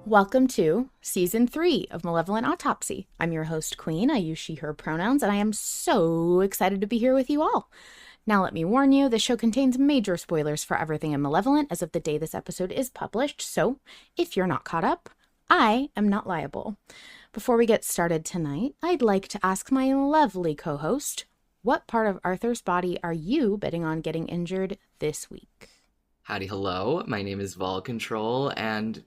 Welcome to Season 3 of Malevolent Autopsy. I'm your host, Queen. I use she, her pronouns, and I am so excited to be here with you all. Now let me warn you, the show contains major spoilers for everything in Malevolent as of the day this episode is published, so if you're not caught up, I am not liable. Before we get started tonight, I'd like to ask my lovely co-host, what part of Arthur's body are you betting on getting injured this week? Howdy, hello. My name is Vol Control, and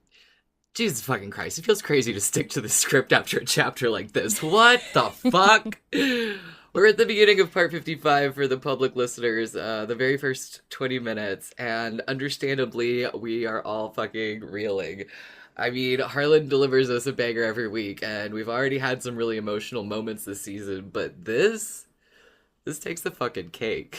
Jesus fucking Christ, it feels crazy to stick to the script after a chapter like this. What the fuck? We're at the beginning of part 55 for the public listeners, the very first 20 minutes, and understandably, we are all fucking reeling. I mean, Harlan delivers us a banger every week, and we've already had some really emotional moments this season, but this takes the fucking cake.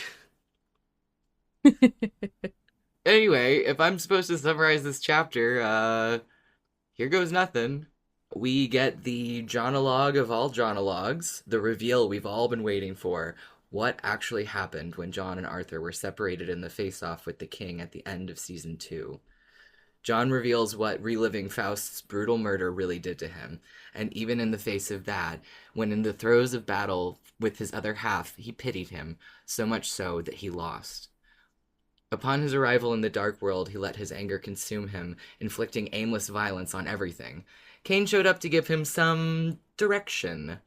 Anyway, if I'm supposed to summarize this chapter, here goes nothing. We get the jonologue of all jonologues, the reveal we've all been waiting for. What actually happened when John and Arthur were separated in the face-off with the king at the end of Season 2. John reveals what reliving Faust's brutal murder really did to him, and even in the face of that, when in the throes of battle with his other half, he pitied him, so much so that he lost. Upon his arrival in the Dark World, he let his anger consume him, inflicting aimless violence on everything. Cain showed up to give him some direction.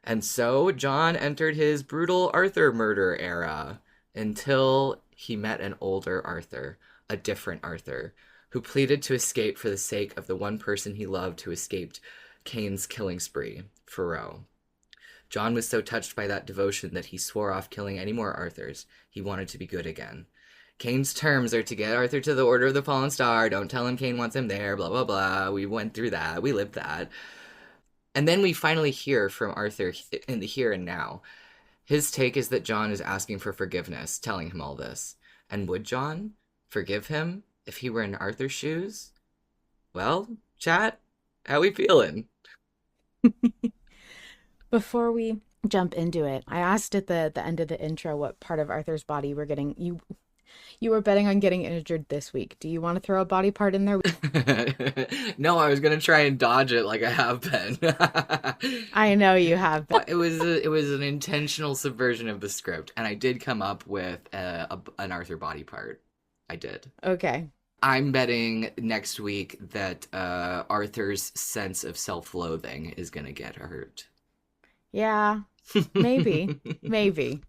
And so, John entered his brutal Arthur murder era, until he met an older Arthur, a different Arthur, who pleaded to escape for the sake of the one person he loved who escaped Cain's killing spree, Pharaoh. John was so touched by that devotion that he swore off killing any more Arthurs. He wanted to be good again. Cain's terms are to get Arthur to the Order of the Fallen Star, don't tell him Cain wants him there, blah, blah, blah. We went through that. We lived that. And then we finally hear from Arthur in the here and now. His take is that John is asking for forgiveness, telling him all this. And would John forgive him if he were in Arthur's shoes? Well, chat, how we feeling? Before we jump into it, I asked at the end of the intro what part of Arthur's body we're getting. You were betting on getting injured this week. Do you want to throw a body part in there? No, I was going to try and dodge it like I have been. I know you have been. It was an intentional subversion of the script, and I did come up with an Arthur body part. I did. Okay. I'm betting next week that Arthur's sense of self-loathing is going to get hurt. Yeah, maybe. Maybe.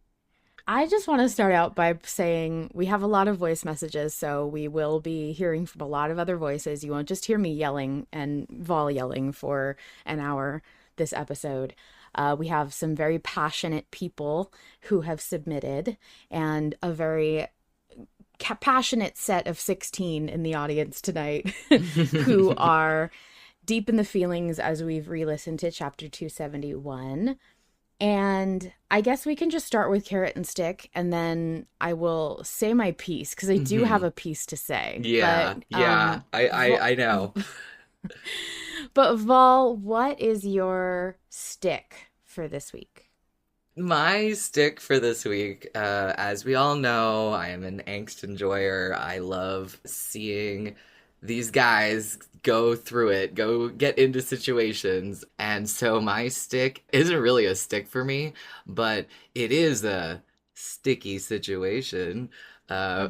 I just want to start out by saying we have a lot of voice messages, so we will be hearing from a lot of other voices. You won't just hear me yelling and Vol yelling for an hour this episode. We have some very passionate people who have submitted, and a very passionate set of 16 in the audience tonight who are deep in the feelings as we've re-listened to chapter 271. And I guess we can just start with carrot and stick, and then I will say my piece, because I do have a piece to say. Yeah, but, I know. But Vol, what is your stick for this week? My stick for this week, as we all know, I am an angst enjoyer. I love seeing these guys go through it, go get into situations. And so my stick isn't really a stick for me, but it is a sticky situation. How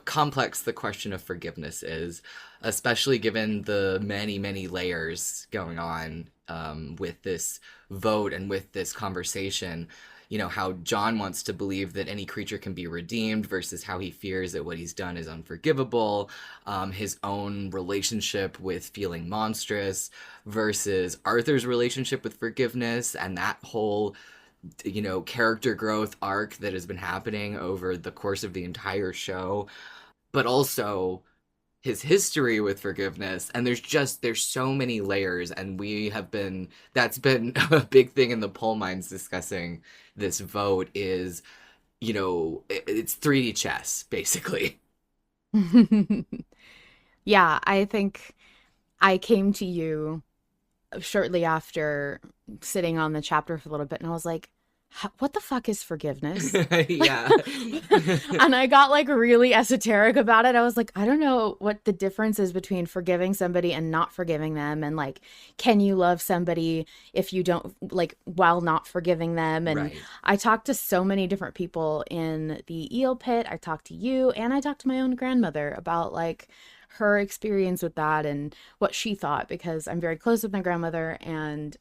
complex the question of forgiveness is, especially given the many, many layers going on with this vote and with this conversation. You know, how John wants to believe that any creature can be redeemed versus how he fears that what he's done is unforgivable. His own relationship with feeling monstrous versus Arthur's relationship with forgiveness, and that whole, you know, character growth arc that has been happening over the course of the entire show. But also his history with forgiveness, and there's so many layers, and that's been a big thing in the poll minds discussing this vote is, you know, it's 3D chess, basically. Yeah, I think I came to you shortly after sitting on the chapter for a little bit, and I was like, what the fuck is forgiveness? Yeah. And I got like really esoteric about it. I was like, I don't know what the difference is between forgiving somebody and not forgiving them. And like, can you love somebody if you don't, like, while not forgiving them? And Right. I talked to so many different people in the eel pit. I talked to you, and I talked to my own grandmother about like her experience with that and what she thought, because I'm very close with my grandmother, and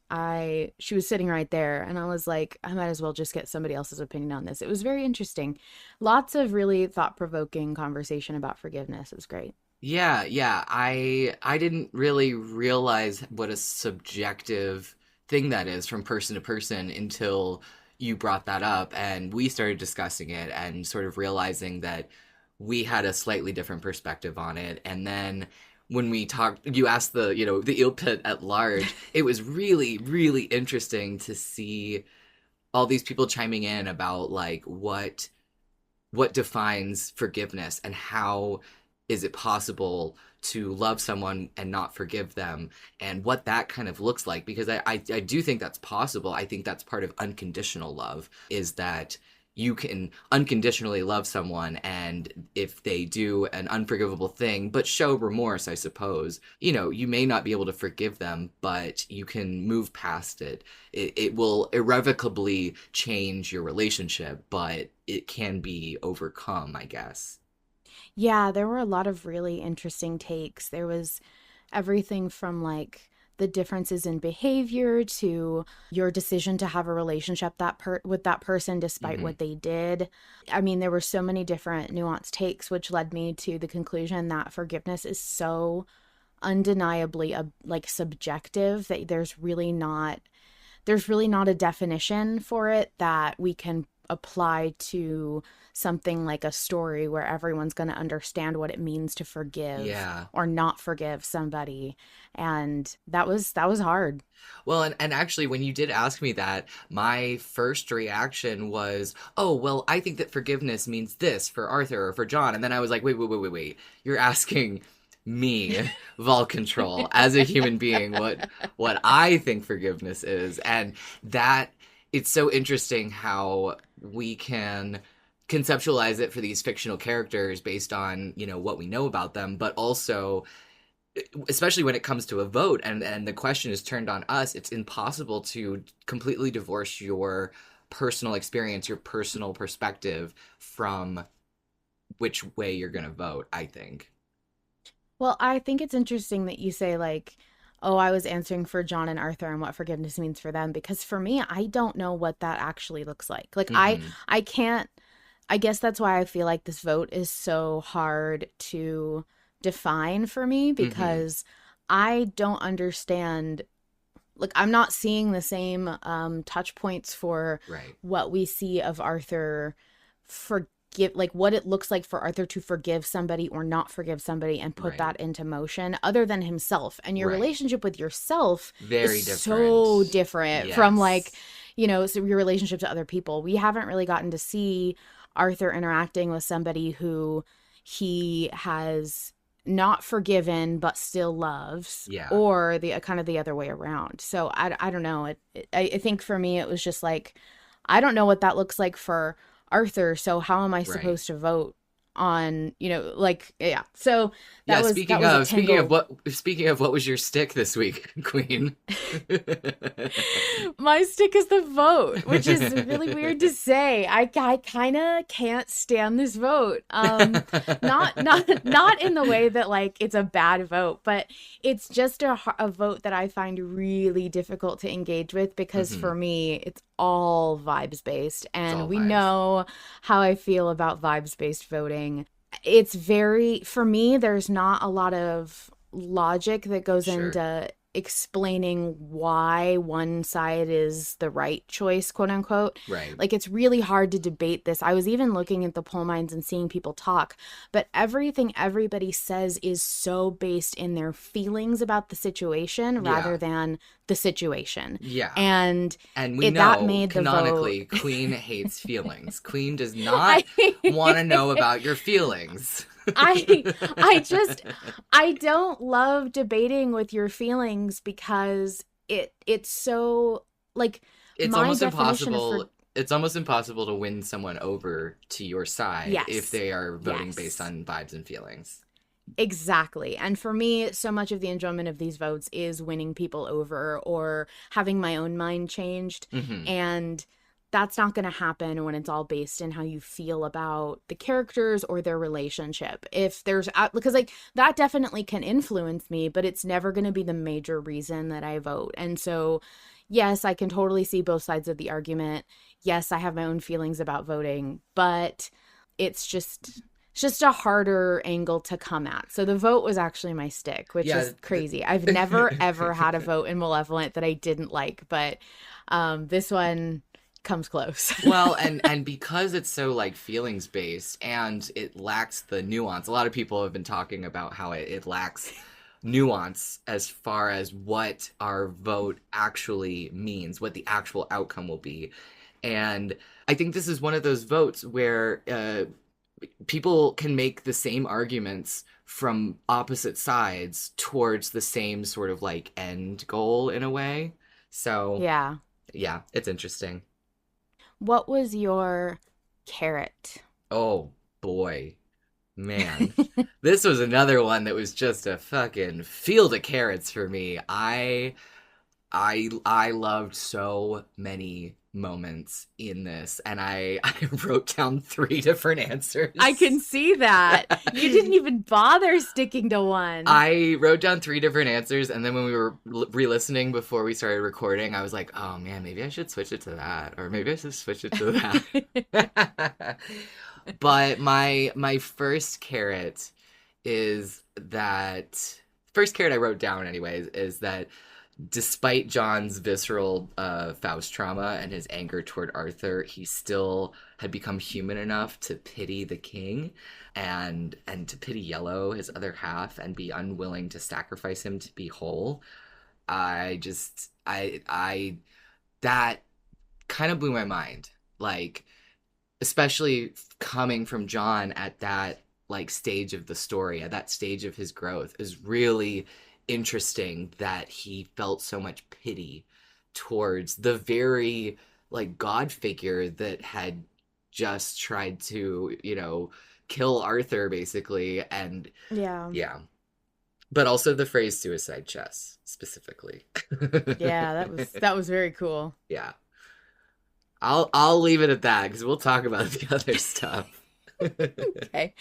she was sitting right there, and I was like, I might as well just get somebody else's opinion on this. It was very interesting. Lots of really thought-provoking conversation about forgiveness. It was great. Yeah, yeah. I didn't really realize what a subjective thing that is from person to person until you brought that up and we started discussing it and sort of realizing that we had a slightly different perspective on it. And then when we talked, you asked the eel pit at large, it was really, really interesting to see all these people chiming in about like what defines forgiveness and how is it possible to love someone and not forgive them and what that kind of looks like, because I do think that's possible. I think that's part of unconditional love, is that you can unconditionally love someone, and if they do an unforgivable thing but show remorse, I suppose, you may not be able to forgive them, but you can move past it. It will irrevocably change your relationship, but it can be overcome, I guess. Yeah, there were a lot of really interesting takes. There was everything from like the differences in behavior to your decision to have a relationship with that person despite Hmm. what they did. I mean, there were so many different nuanced takes, which led me to the conclusion that forgiveness is so undeniably like subjective that there's really not a definition for it that we can apply to something like a story where everyone's going to understand what it means to forgive Yeah. or not forgive somebody. And that was hard. Well, and actually, when you did ask me that, my first reaction was, oh, well, I think that forgiveness means this for Arthur or for John. And then I was like, wait, wait, wait, wait, wait. You're asking me, Vol Control, as a human being, what I think forgiveness is. And that it's so interesting how we can conceptualize it for these fictional characters based on, what we know about them, but also especially when it comes to a vote and the question is turned on us, it's impossible to completely divorce your personal experience, your personal perspective from which way you're going to vote, I think. Well, I think it's interesting that you say like, oh, I was answering for John and Arthur and what forgiveness means for them, because for me, I don't know what that actually looks like. Like Hmm. I can't. I guess that's why I feel like this vote is so hard to define for me, Hmm. because I don't understand. Like, I'm not seeing the same touch points for Right. what we see of Arthur forgive, like what it looks like for Arthur to forgive somebody or not forgive somebody and put Right. that into motion other than himself. And your Right. relationship with yourself is Very so different. different from like, Yes. so your relationship to other people. We haven't really gotten to see Arthur interacting with somebody who he has not forgiven but still loves, Yeah. or the kind of the other way around. So I don't know. I think for me it was just like, I don't know what that looks like for Arthur, so how am I Right. supposed to vote on, like, yeah. So Yeah, that was a tangled. speaking of what was your stick this week, Queen? My stick is the vote, which is really weird to say. I kind of can't stand this vote. Not in the way that like it's a bad vote, but it's just a vote that I find really difficult to engage with, because Hmm. for me it's all vibes based, It's and all we vibes. know how I feel about vibes based voting. It's very, for me, there's not a lot of logic that goes Sure. into explaining why one side is the right choice, quote unquote. Right. Like, it's really hard to debate this. I was even looking at the poll minds and seeing people talk, but everything everybody says is so based in their feelings about the situation rather Yeah. than the situation. Yeah. And And we that know made the vote. canonically Queen hates feelings. Queen does I not want to know about your feelings. I I just I don't love debating with your feelings, because it's so like It's my almost definition of for impossible. It's almost impossible to win someone over to your side if yes. they are voting based Yes. on vibes and feelings. Exactly. And for me, so much of the enjoyment of these votes is winning people over or having my own mind changed. Hmm. And that's not going to happen when it's all based in how you feel about the characters or their relationship. If there's, because like that definitely can influence me, but it's never going to be the major reason that I vote. And so, yes, I can totally see both sides of the argument. Yes, I have my own feelings about voting, but it's just a harder angle to come at. So the vote was actually my stick, which Yeah. is crazy. I've never ever had a vote in Malevolent that I didn't like, but this one comes close. Well, and because it's so like feelings based and it lacks the nuance. A lot of people have been talking about how it lacks nuance as far as what our vote actually means, what the actual outcome will be. And I think this is one of those votes where people can make the same arguments from opposite sides towards the same sort of like end goal in a way. So, Yeah. yeah, it's interesting. What was your carrot? Oh boy, man. This was another one that was just a fucking field of carrots for me. I loved so many moments in this, and I wrote down three different answers. I can see that. You didn't even bother sticking to one. I wrote down three different answers, and then when we were re-listening before we started recording, I was like, oh man, maybe I should switch it to that, or maybe I should switch it to that. But my first carrot is that first carrot I wrote down anyways is that despite John's visceral Faust trauma and his anger toward Arthur, he still had become human enough to pity the king and to pity Yellow, his other half, and be unwilling to sacrifice him to be whole. I that kind of blew my mind. Like, especially coming from John at that like stage of the story, at that stage of his growth, is really interesting that he felt so much pity towards the very like god figure that had just tried to, kill Arthur basically. And Yeah. yeah, but also the phrase suicide chess specifically. Yeah, that was very cool. Yeah, I'll leave it at that because we'll talk about the other stuff. Okay.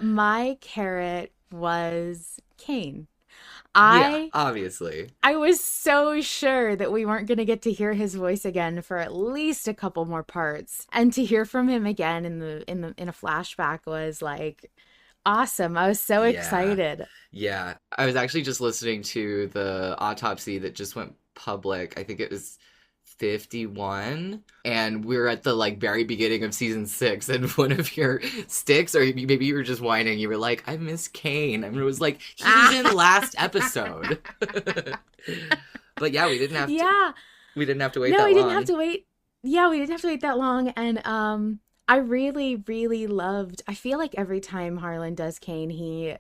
My carrot was Cain. Yeah, obviously. I was so sure that we weren't going to get to hear his voice again for at least a couple more parts, and to hear from him again in a flashback was like awesome. I was so excited. Yeah, I was actually just listening to the autopsy that just went public. I think it was 51, and we were at the like very beginning of season 6, and one of your sticks, or maybe you were just whining, you were like, I miss Cain, and it was like, he was in last episode. But yeah, we didn't have to wait that long. We didn't have to wait. Yeah, we didn't have to wait that long. And I really, really loved, I feel like every time Harlan does Cain, he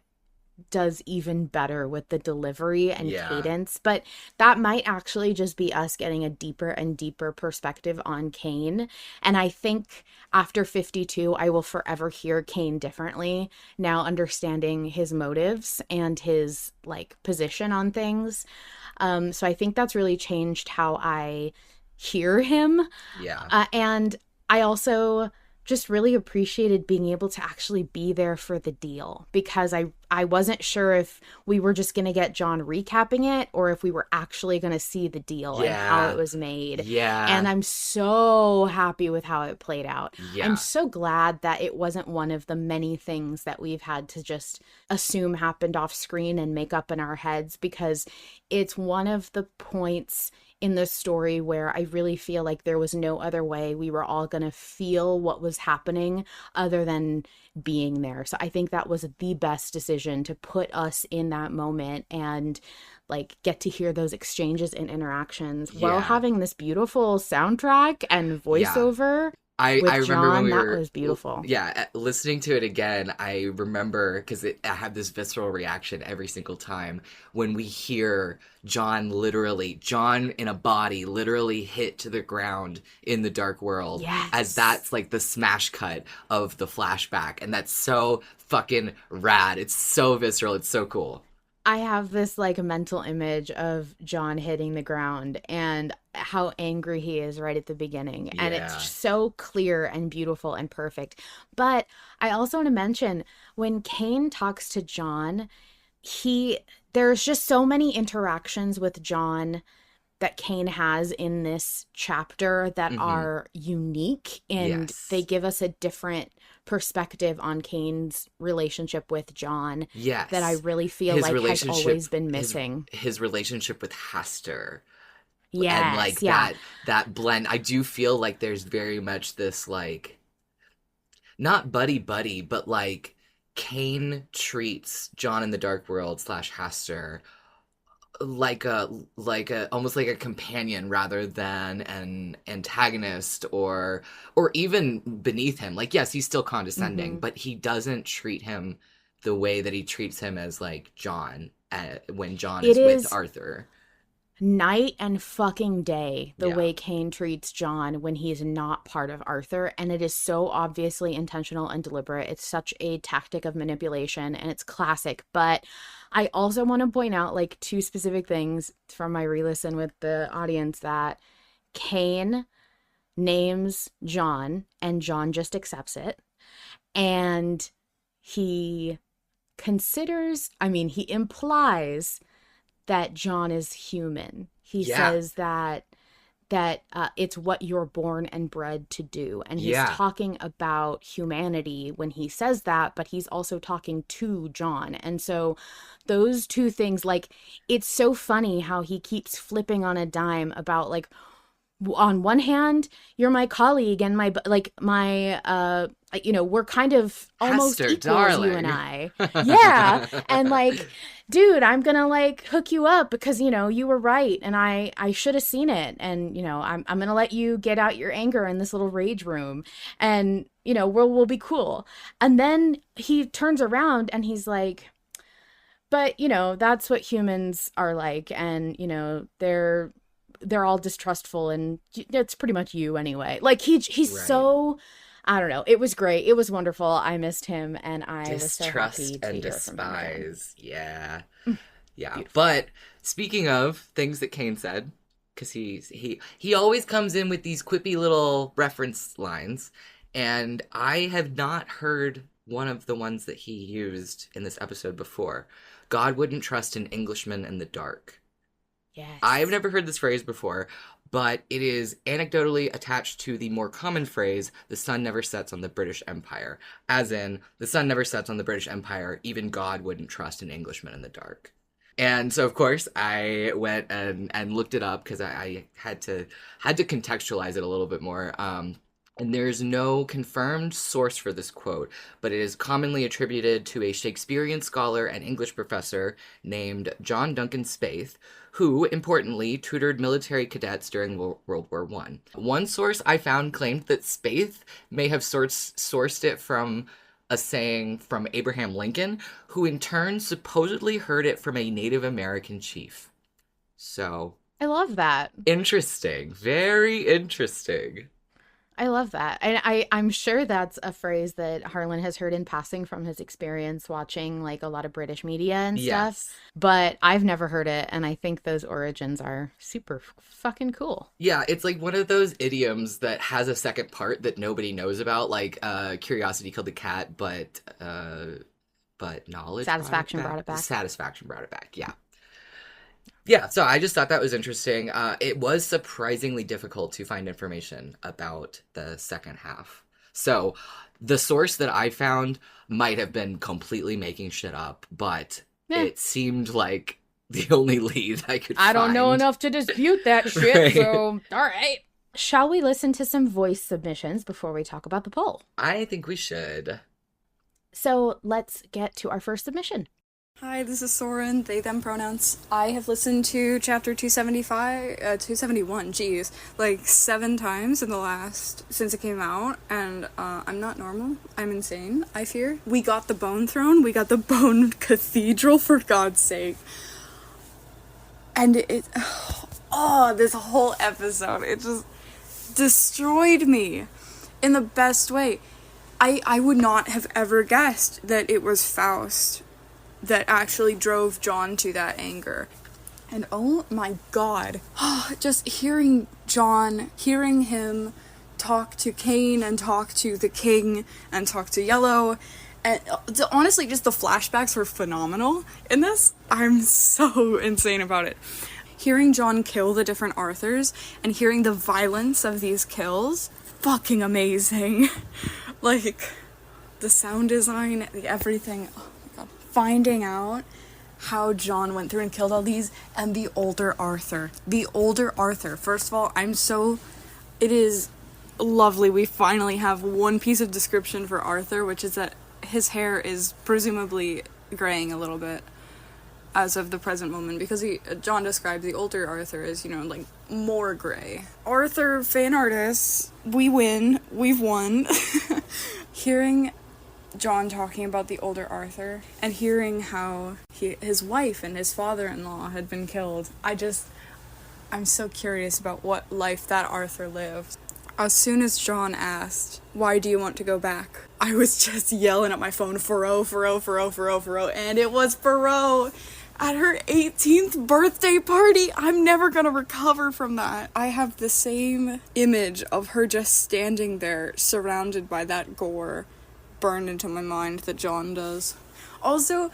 does even better with the delivery and cadence, but that might actually just be us getting a deeper and deeper perspective on Cain. And I think after 52, I will forever hear Cain differently now, understanding his motives and his like position on things. So I think that's really changed how I hear him. And I also just really appreciated being able to actually be there for the deal, because I wasn't sure if we were just going to get John recapping it or if we were actually going to see the deal and how it was made. And I'm so happy with how it played out. I'm so glad that it wasn't one of the many things that we've had to just assume happened off screen and make up in our heads, because it's one of the points in the story where I really feel like there was no other way we were all going to feel what was happening other than being there. So I think that was the best decision, to put us in that moment and like get to hear those exchanges and interactions while having this beautiful soundtrack and voiceover. I with remember when John. we That were, was beautiful. yeah, listening to it again. I remember because I have this visceral reaction every single time when we hear John in a body, literally hit to the ground in the dark world, as Yes. that's like the smash cut of the flashback, and that's so fucking rad. It's so visceral. It's so cool. I have this like mental image of John hitting the ground and how angry he is right at the beginning. And it's Yeah. so clear and beautiful and perfect. But I also want to mention when Kane talks to John, he there's just so many interactions with John that Kane has in this chapter that Mm-hmm. are unique, and they Yes. give us a different perspective on Kane's relationship with John that I Yes. really feel His like has relationship always been his missing. his relationship with Haster, and Yes, like yeah. that blend. I do feel like there's very much this like not buddy buddy, but like Kane treats John in the Dark World slash Haster like a almost like a companion rather than an antagonist or even beneath him. Like yes, he's still condescending, Hmm. but he doesn't treat him the way that he treats him as like John when John It is with is Arthur. night and fucking day the Yeah. way Kane treats John when he's not part of Arthur, and it is so obviously intentional and deliberate. It's such a tactic of manipulation and it's classic. But I also want to point out like two specific things from my re-listen with the audience, that Kane names John and John just accepts it, and he he implies that John is human. He Yeah. says that it's what you're born and bred to do, and he's Yeah. talking about humanity when he says that, but he's also talking to John. And so those two things, like, it's so funny how he keeps flipping on a dime about like, on one hand you're my colleague and my like my we're kind of almost Hester, equals, you and darling. I. Yeah. And like, dude, I'm gonna like hook you up because you were right and I should have seen it, and I'm gonna let you get out your anger in this little rage room, and we'll be cool. And then he turns around and he's like, but that's what humans are like, and they're all distrustful, and it's pretty much you anyway. Like he's Right. so, I don't know. It was great. It was wonderful. I missed him, and I was so Distrust happy to and hear from him again. despise. Yeah. Yeah. Beautiful. But speaking of things that Kane said, because he always comes in with these quippy little reference lines, and I have not heard one of the ones that he used in this episode before. God wouldn't trust an Englishman in the dark. I've Yes. never heard this phrase before, but it is anecdotally attached to the more common phrase, the sun never sets on the British Empire. As in, the sun never sets on the British Empire, even God wouldn't trust an Englishman in the dark. And so, of course, I went and looked it up because I had to contextualize it a little bit more. And there's no confirmed source for this quote, but it is commonly attributed to a Shakespearean scholar and English professor named John Duncan Spaeth, who, importantly, tutored military cadets during World War One. One source I found claimed that Spaeth may have sourced it from a saying from Abraham Lincoln, who in turn supposedly heard it from a Native American chief. So, I love that. interesting. Very interesting. I love that. And I'm sure that's a phrase that Harlan has heard in passing from his experience watching like a lot of British media and stuff. Yes. But I've never heard it. And I think those origins are super fucking cool. Yeah, it's like one of those idioms that has a second part that nobody knows about, like curiosity killed the cat, but knowledge Satisfaction brought it back. Satisfaction brought it back. Yeah. Yeah, so I just thought that was interesting. It was surprisingly difficult to find information about the second half. So the source that I found might have been completely making shit up, but Yeah. it seemed like the only lead I could I don't know find. enough to dispute that shit, Right. so all right. Shall we listen to some voice submissions before we talk about the poll? I think we should. So let's get to our first submission. Hi, this is Soren, they, them pronouns. I have listened to chapter 271, geez, like 7 times since it came out, and I'm not normal. I'm insane, I fear. We got the bone throne, we got the bone cathedral, for God's sake. And this whole episode, it just destroyed me in the best way. I would not have ever guessed that it was Faust that actually drove John to that anger. And oh my god, just hearing John, hearing him talk to Cain and talk to the king and talk to Yellow, and honestly, just the flashbacks were phenomenal in this. I'm so insane about it. Hearing John kill the different Arthurs and hearing the violence of these kills, fucking amazing. Like, the sound design, the everything. Oh my god. Finding out how John went through and killed all these, and the older Arthur. The older Arthur. First of all, it is lovely. We finally have one piece of description for Arthur, which is that his hair is presumably graying a little bit as of the present moment, because John described the older Arthur as, like, more gray. Arthur, fan artists, we win. We've won. Hearing John talking about the older Arthur, and hearing how his wife and his father-in-law had been killed, I'm so curious about what life that Arthur lived. As soon as John asked, "Why do you want to go back?" I was just yelling at my phone, Faro, and it was Faro at her 18th birthday party. I'm never gonna recover from that. I have the same image of her just standing there, surrounded by that gore, burned into my mind that John does. Also,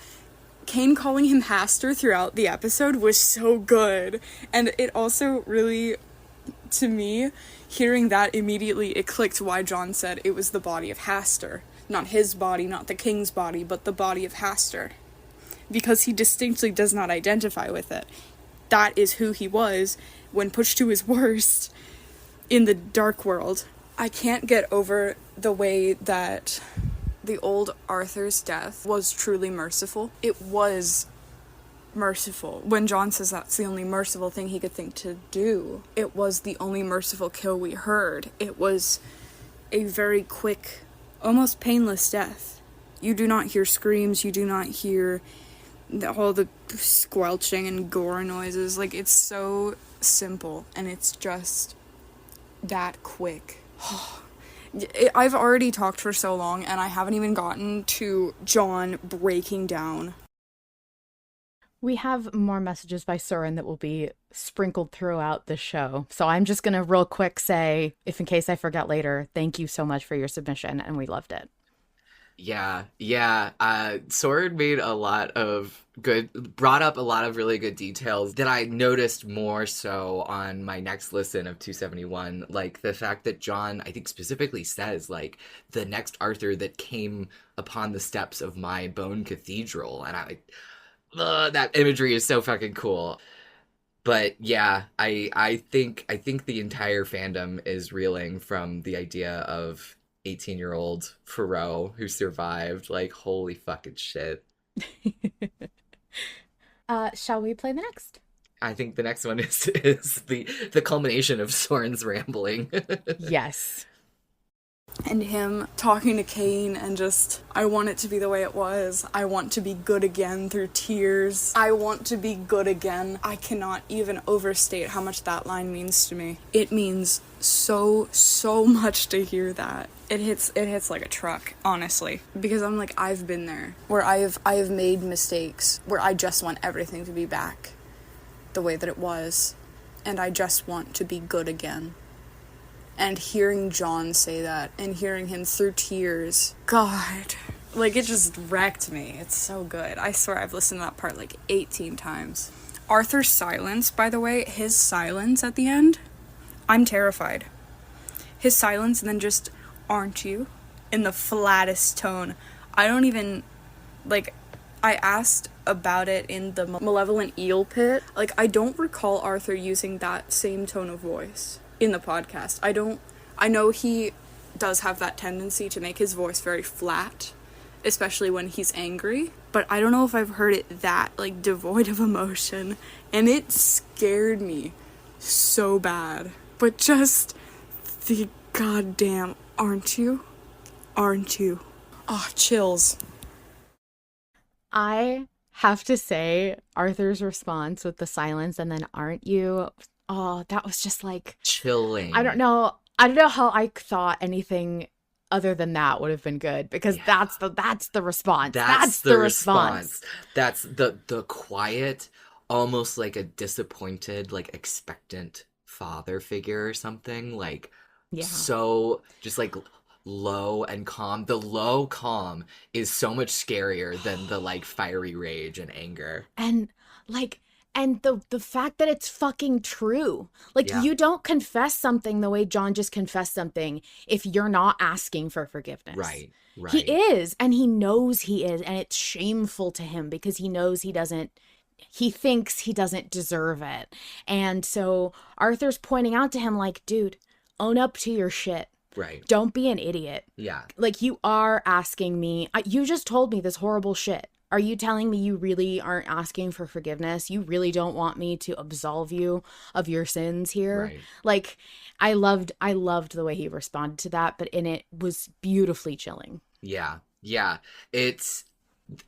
Cain calling him Haster throughout the episode was so good, and it also really, to me, hearing that immediately, it clicked why John said it was the body of Haster. Not his body, not the king's body, but the body of Haster. Because he distinctly does not identify with it. That is who he was when pushed to his worst in the dark world. I can't get over the way that the old Arthur's death was truly merciful. It was merciful. When John says that's the only merciful thing he could think to do, it was the only merciful kill we heard. It was a very quick, almost painless death. You do not hear screams, you do not hear all the squelching and gore noises. Like, it's so simple, and it's just that quick. I've already talked for so long, and I haven't even gotten to John breaking down. We have more messages by Soren that will be sprinkled throughout the show. So I'm just going to real quick say, if in case I forget later, thank you so much for your submission, and we loved it. Yeah. Soren brought up a lot of really good details that I noticed more so on my next listen of 271. Like, the fact that John, I think, specifically says, like, the next Arthur that came upon the steps of my bone cathedral. And that imagery is so fucking cool. But yeah, I think the entire fandom is reeling from the idea of 18-year-old Faro who survived. Like, holy fucking shit. Shall we play the next? I think the next one is the culmination of Soren's rambling. Yes. And him talking to Cain and just, I want it to be the way it was. I want to be good again through tears. I want to be good again. I cannot even overstate how much that line means to me. It means so much to hear that. It hits like a truck, honestly. Because I'm like, I've been there. Where I have made mistakes. Where I just want everything to be back the way that it was. And I just want to be good again. And hearing John say that, and hearing him through tears, God, like, it just wrecked me. It's so good. I swear I've listened to that part like 18 times. Arthur's silence, by the way, his silence at the end, I'm terrified. His silence, and then just, aren't you? In the flattest tone. I don't even, like, I asked about it in the Malevolent Eel Pit. Like, I don't recall Arthur using that same tone of voice in the podcast. I know he does have that tendency to make his voice very flat especially when he's angry. But I don't know if I've heard it that, like, devoid of emotion. And it scared me so bad. But just the goddamn, aren't you? Aren't you? Oh, chills. I have to say, Arthur's response with the silence and then aren't you? Oh, that was just like chilling. I don't know how I thought anything other than that would have been good, because that's the response. That's the response. That's the quiet, almost like a disappointed, like expectant father figure or something. Like so just like low and calm. The low calm is so much scarier than the like fiery rage and anger. And like the fact that it's fucking true. Like, you don't confess something the way John just confessed something if you're not asking for forgiveness. Right. He is, and he knows he is, and it's shameful to him because he knows he thinks he doesn't deserve it. And so Arthur's pointing out to him like, dude, own up to your shit. Right. Don't be an idiot. Yeah. Like, you are asking me, you just told me this horrible shit. Are you telling me you really aren't asking for forgiveness? You really don't want me to absolve you of your sins here? Right. Like, I loved the way he responded to that, but it was beautifully chilling. Yeah. Yeah. It's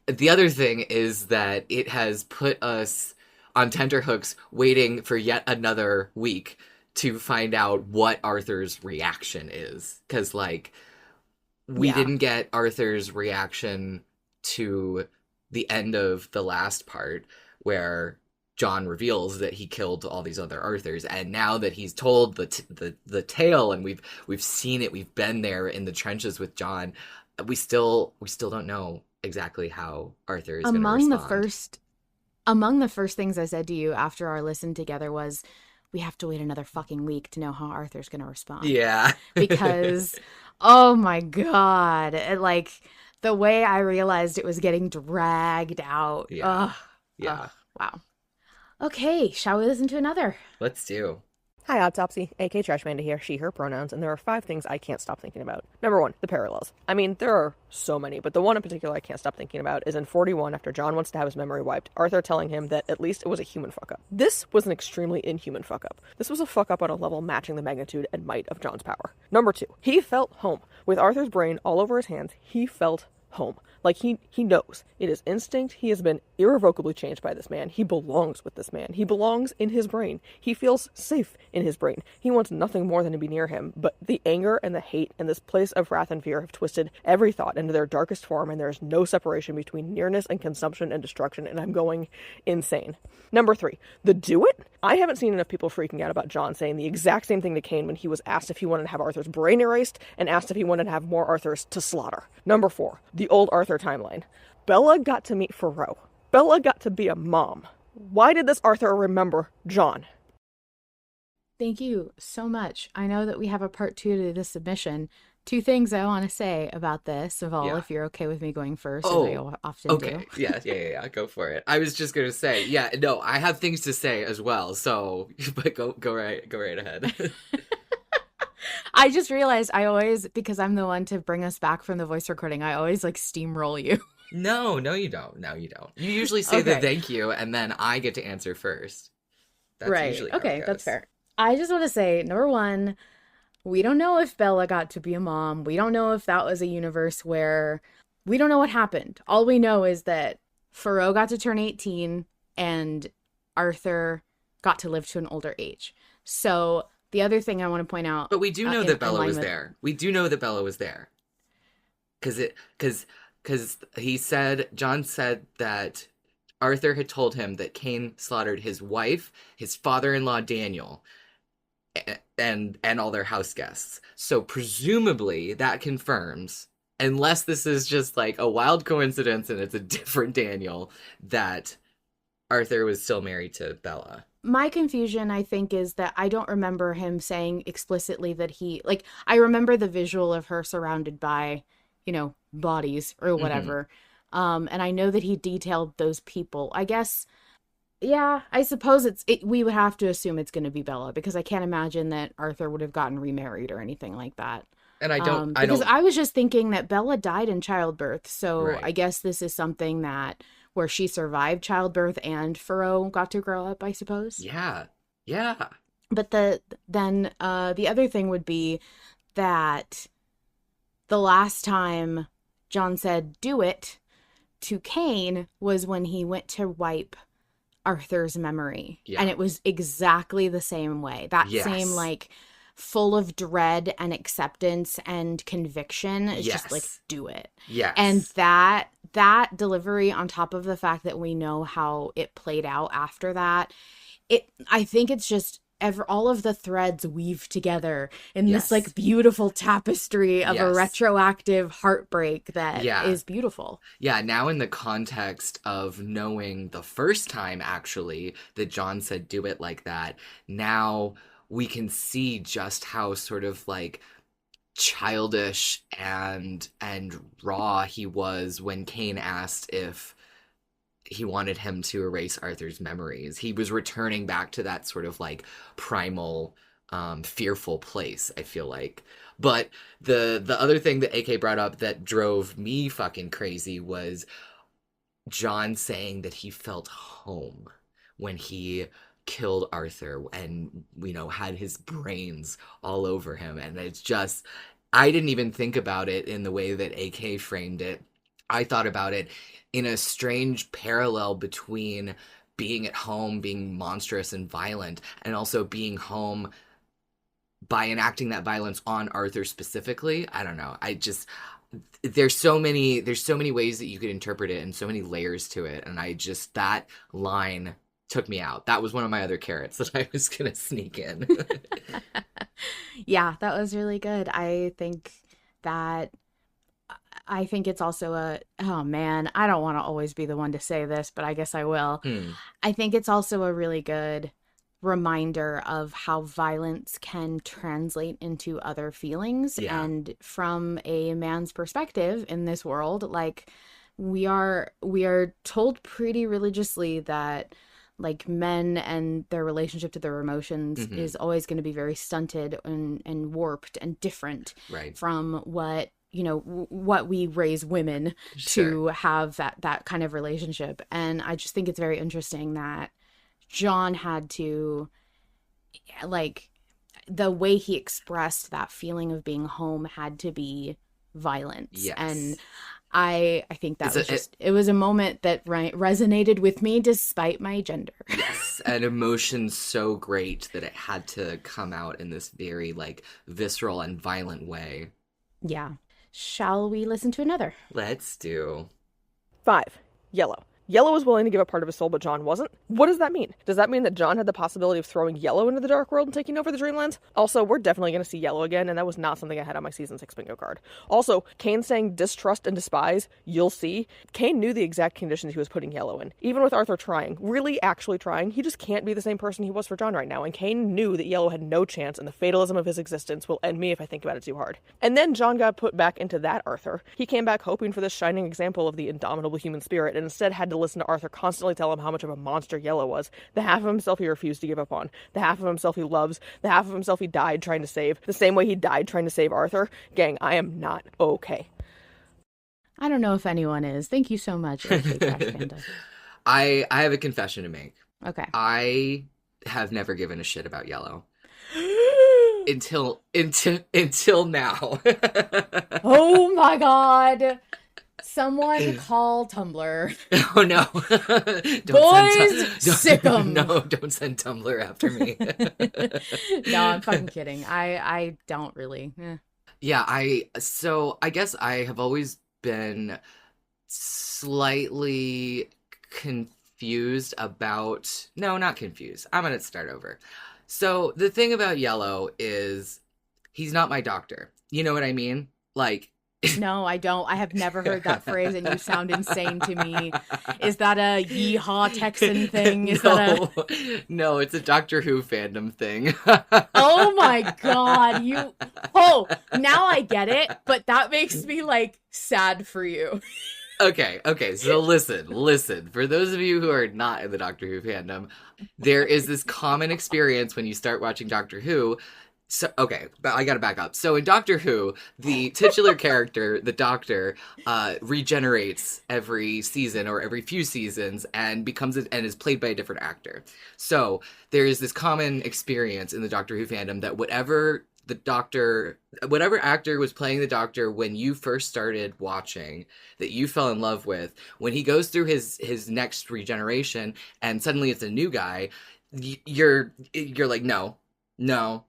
the other thing is that it has put us on tenterhooks waiting for yet another week to find out what Arthur's reaction is. Because, like, we didn't get Arthur's reaction to the end of the last part where John reveals that he killed all these other Arthurs, and now that he's told the tale and we've seen it, we've been there in the trenches with John, we still don't know exactly how Arthur is going to respond. Among the first things I said to you after our listen together was, we have to wait another fucking week to know how Arthur's going to respond. Yeah. Because, oh my God, like, the way I realized it was getting dragged out. Yeah. Wow. Okay, shall we listen to another? Let's do. Hi, Autopsy, aka Trash Panda here, she, her pronouns, and there are 5 things I can't stop thinking about. Number 1, the parallels. I mean, there are so many, but the one in particular I can't stop thinking about is in 41, after John wants to have his memory wiped, Arthur telling him that at least it was a human fuck-up. This was an extremely inhuman fuck-up. This was a fuck-up on a level matching the magnitude and might of John's power. Number 2, he felt home. With Arthur's brain all over his hands, he felt home. Like, he knows. It is instinct. He has been irrevocably changed by this man. He belongs with this man. He belongs in his brain. He feels safe in his brain. He wants nothing more than to be near him, but the anger and the hate and this place of wrath and fear have twisted every thought into their darkest form, and there is no separation between nearness and consumption and destruction, and I'm going insane. Number 3, the do it? I haven't seen enough people freaking out about John saying the exact same thing to Cain when he was asked if he wanted to have Arthur's brain erased and asked if he wanted to have more Arthurs to slaughter. Number 4, the old Arthur timeline. Bella got to meet Thoreau. Bella got to be a mom. Why did this Arthur remember John? Thank you so much. I know that we have a part 2 to this submission. 2 things I want to say about this, if you're okay with me going first, as I often do. Yeah, go for it. I was just going to say, I have things to say as well, so, but go right ahead. I just realized I always, because I'm the one to bring us back from the voice recording, I always like steamroll you. No, you don't. You usually say the thank you, and then I get to answer first. That's usually how it goes. That's fair. I just want to say, number 1, we don't know if Bella got to be a mom. We don't know if that was a universe where we don't know what happened. All we know is that Thoreau got to turn 18 and Arthur got to live to an older age. So the other thing I want to point out. But we do know that Bella was there. We do know that Bella was there. Because John said that Arthur had told him that Cain slaughtered his wife, his father-in-law Daniel, and all their house guests. So presumably that confirms, unless this is just like a wild coincidence and it's a different Daniel, that Arthur was still married to Bella. My confusion, I think, is that I don't remember him saying explicitly that I remember the visual of her surrounded by, bodies or whatever. Mm-hmm. And I know that he detailed those people. I guess, I suppose we would have to assume it's going to be Bella, because I can't imagine that Arthur would have gotten remarried or anything like that. And I don't because I was just thinking that Bella died in childbirth, so Right. I guess this is something that where she survived childbirth and Furrow got to grow up, I suppose. Yeah. Yeah. But the other thing would be that the last time John said "do it" to Cain was when he went to wipe Arthur's memory. Yeah. And it was exactly the same way. That same, Yes. like, full of dread and acceptance and conviction. It's just like, Yes. do it. Yes. And that delivery, on top of the fact that we know how it played out after that, I think it's just all of the threads weave together in Yes. this like beautiful tapestry of a Yes. retroactive heartbreak that Yeah. is beautiful. Yeah, now in the context of knowing the first time actually that John said do it like that, now we can see just how sort of like childish and raw he was when Cain asked if he wanted him to erase Arthur's memories. He was returning back to that sort of like primal fearful place, I feel like. But the other thing that AK brought up that drove me fucking crazy was John saying that he felt home when he killed Arthur and, you know, had his brains all over him. And it's just, I didn't even think about it in the way that AK framed it. I thought about it in a strange parallel between being at home, being monstrous and violent, and also being home by enacting that violence on Arthur specifically. I don't know. There's so many ways that you could interpret it and so many layers to it. And that line took me out. That was one of my other carrots that I was going to sneak in. Yeah, that was really good. I think it's also oh man, I don't want to always be the one to say this, but I guess I will. I think it's also a really good reminder of how violence can translate into other feelings. Yeah. And from a man's perspective in this world, like we are told pretty religiously that like men and their relationship to their emotions is always going to be very stunted and warped and different Right. from what we raise women to have that kind of relationship. And I just think it's very interesting that John had to, like, the way he expressed that feeling of being home had to be violence. Yes. And I think that it was a moment that resonated with me despite my gender. Yes, an emotion so great that it had to come out in this very like visceral and violent way. Yeah. Shall we listen to another? Let's do. 5. Yellow. Yellow was willing to give up part of his soul, but John wasn't? What does that mean? Does that mean that John had the possibility of throwing Yellow into the Dark World and taking over the Dreamlands? Also, we're definitely going to see Yellow again, and that was not something I had on my Season 6 bingo card. Also, Cain saying distrust and despise, you'll see. Cain knew the exact conditions he was putting Yellow in. Even with Arthur trying, really actually trying, he just can't be the same person he was for John right now, and Cain knew that Yellow had no chance, and the fatalism of his existence will end me if I think about it too hard. And then John got put back into that Arthur. He came back hoping for this shining example of the indomitable human spirit, and instead had to listen to Arthur constantly tell him how much of a monster Yellow was, the half of himself he refused to give up on, the half of himself he loves, the half of himself he died trying to save, the same way he died trying to save Arthur. Gang, I am not okay. I don't know if anyone is. Thank you so much, AK Trash Panda. I have a confession to make. Okay. I have never given a shit about Yellow. until now. Oh my god. Someone call Tumblr. Oh no. Boys, sick 'em. No, don't send Tumblr after me. No, I'm fucking kidding. I don't really. Yeah, I guess I have always been slightly confused about... No, not confused. I'm going to start over. So the thing about Yellow is he's not my doctor. You know what I mean? Like... No, I don't. I have never heard that phrase, and you sound insane to me. Is that a yeehaw Texan thing? No, it's a Doctor Who fandom thing. Oh my god, now I get it, but that makes me, like, sad for you. Okay, so listen. For those of you who are not in the Doctor Who fandom, there is this common experience when you start watching Doctor Who. So, okay, but I gotta back up. So in Doctor Who, the titular character, the Doctor, regenerates every season or every few seasons and and is played by a different actor. So there is this common experience in the Doctor Who fandom that whatever actor was playing the Doctor when you first started watching, that you fell in love with, when he goes through his next regeneration and suddenly it's a new guy, you're like, no,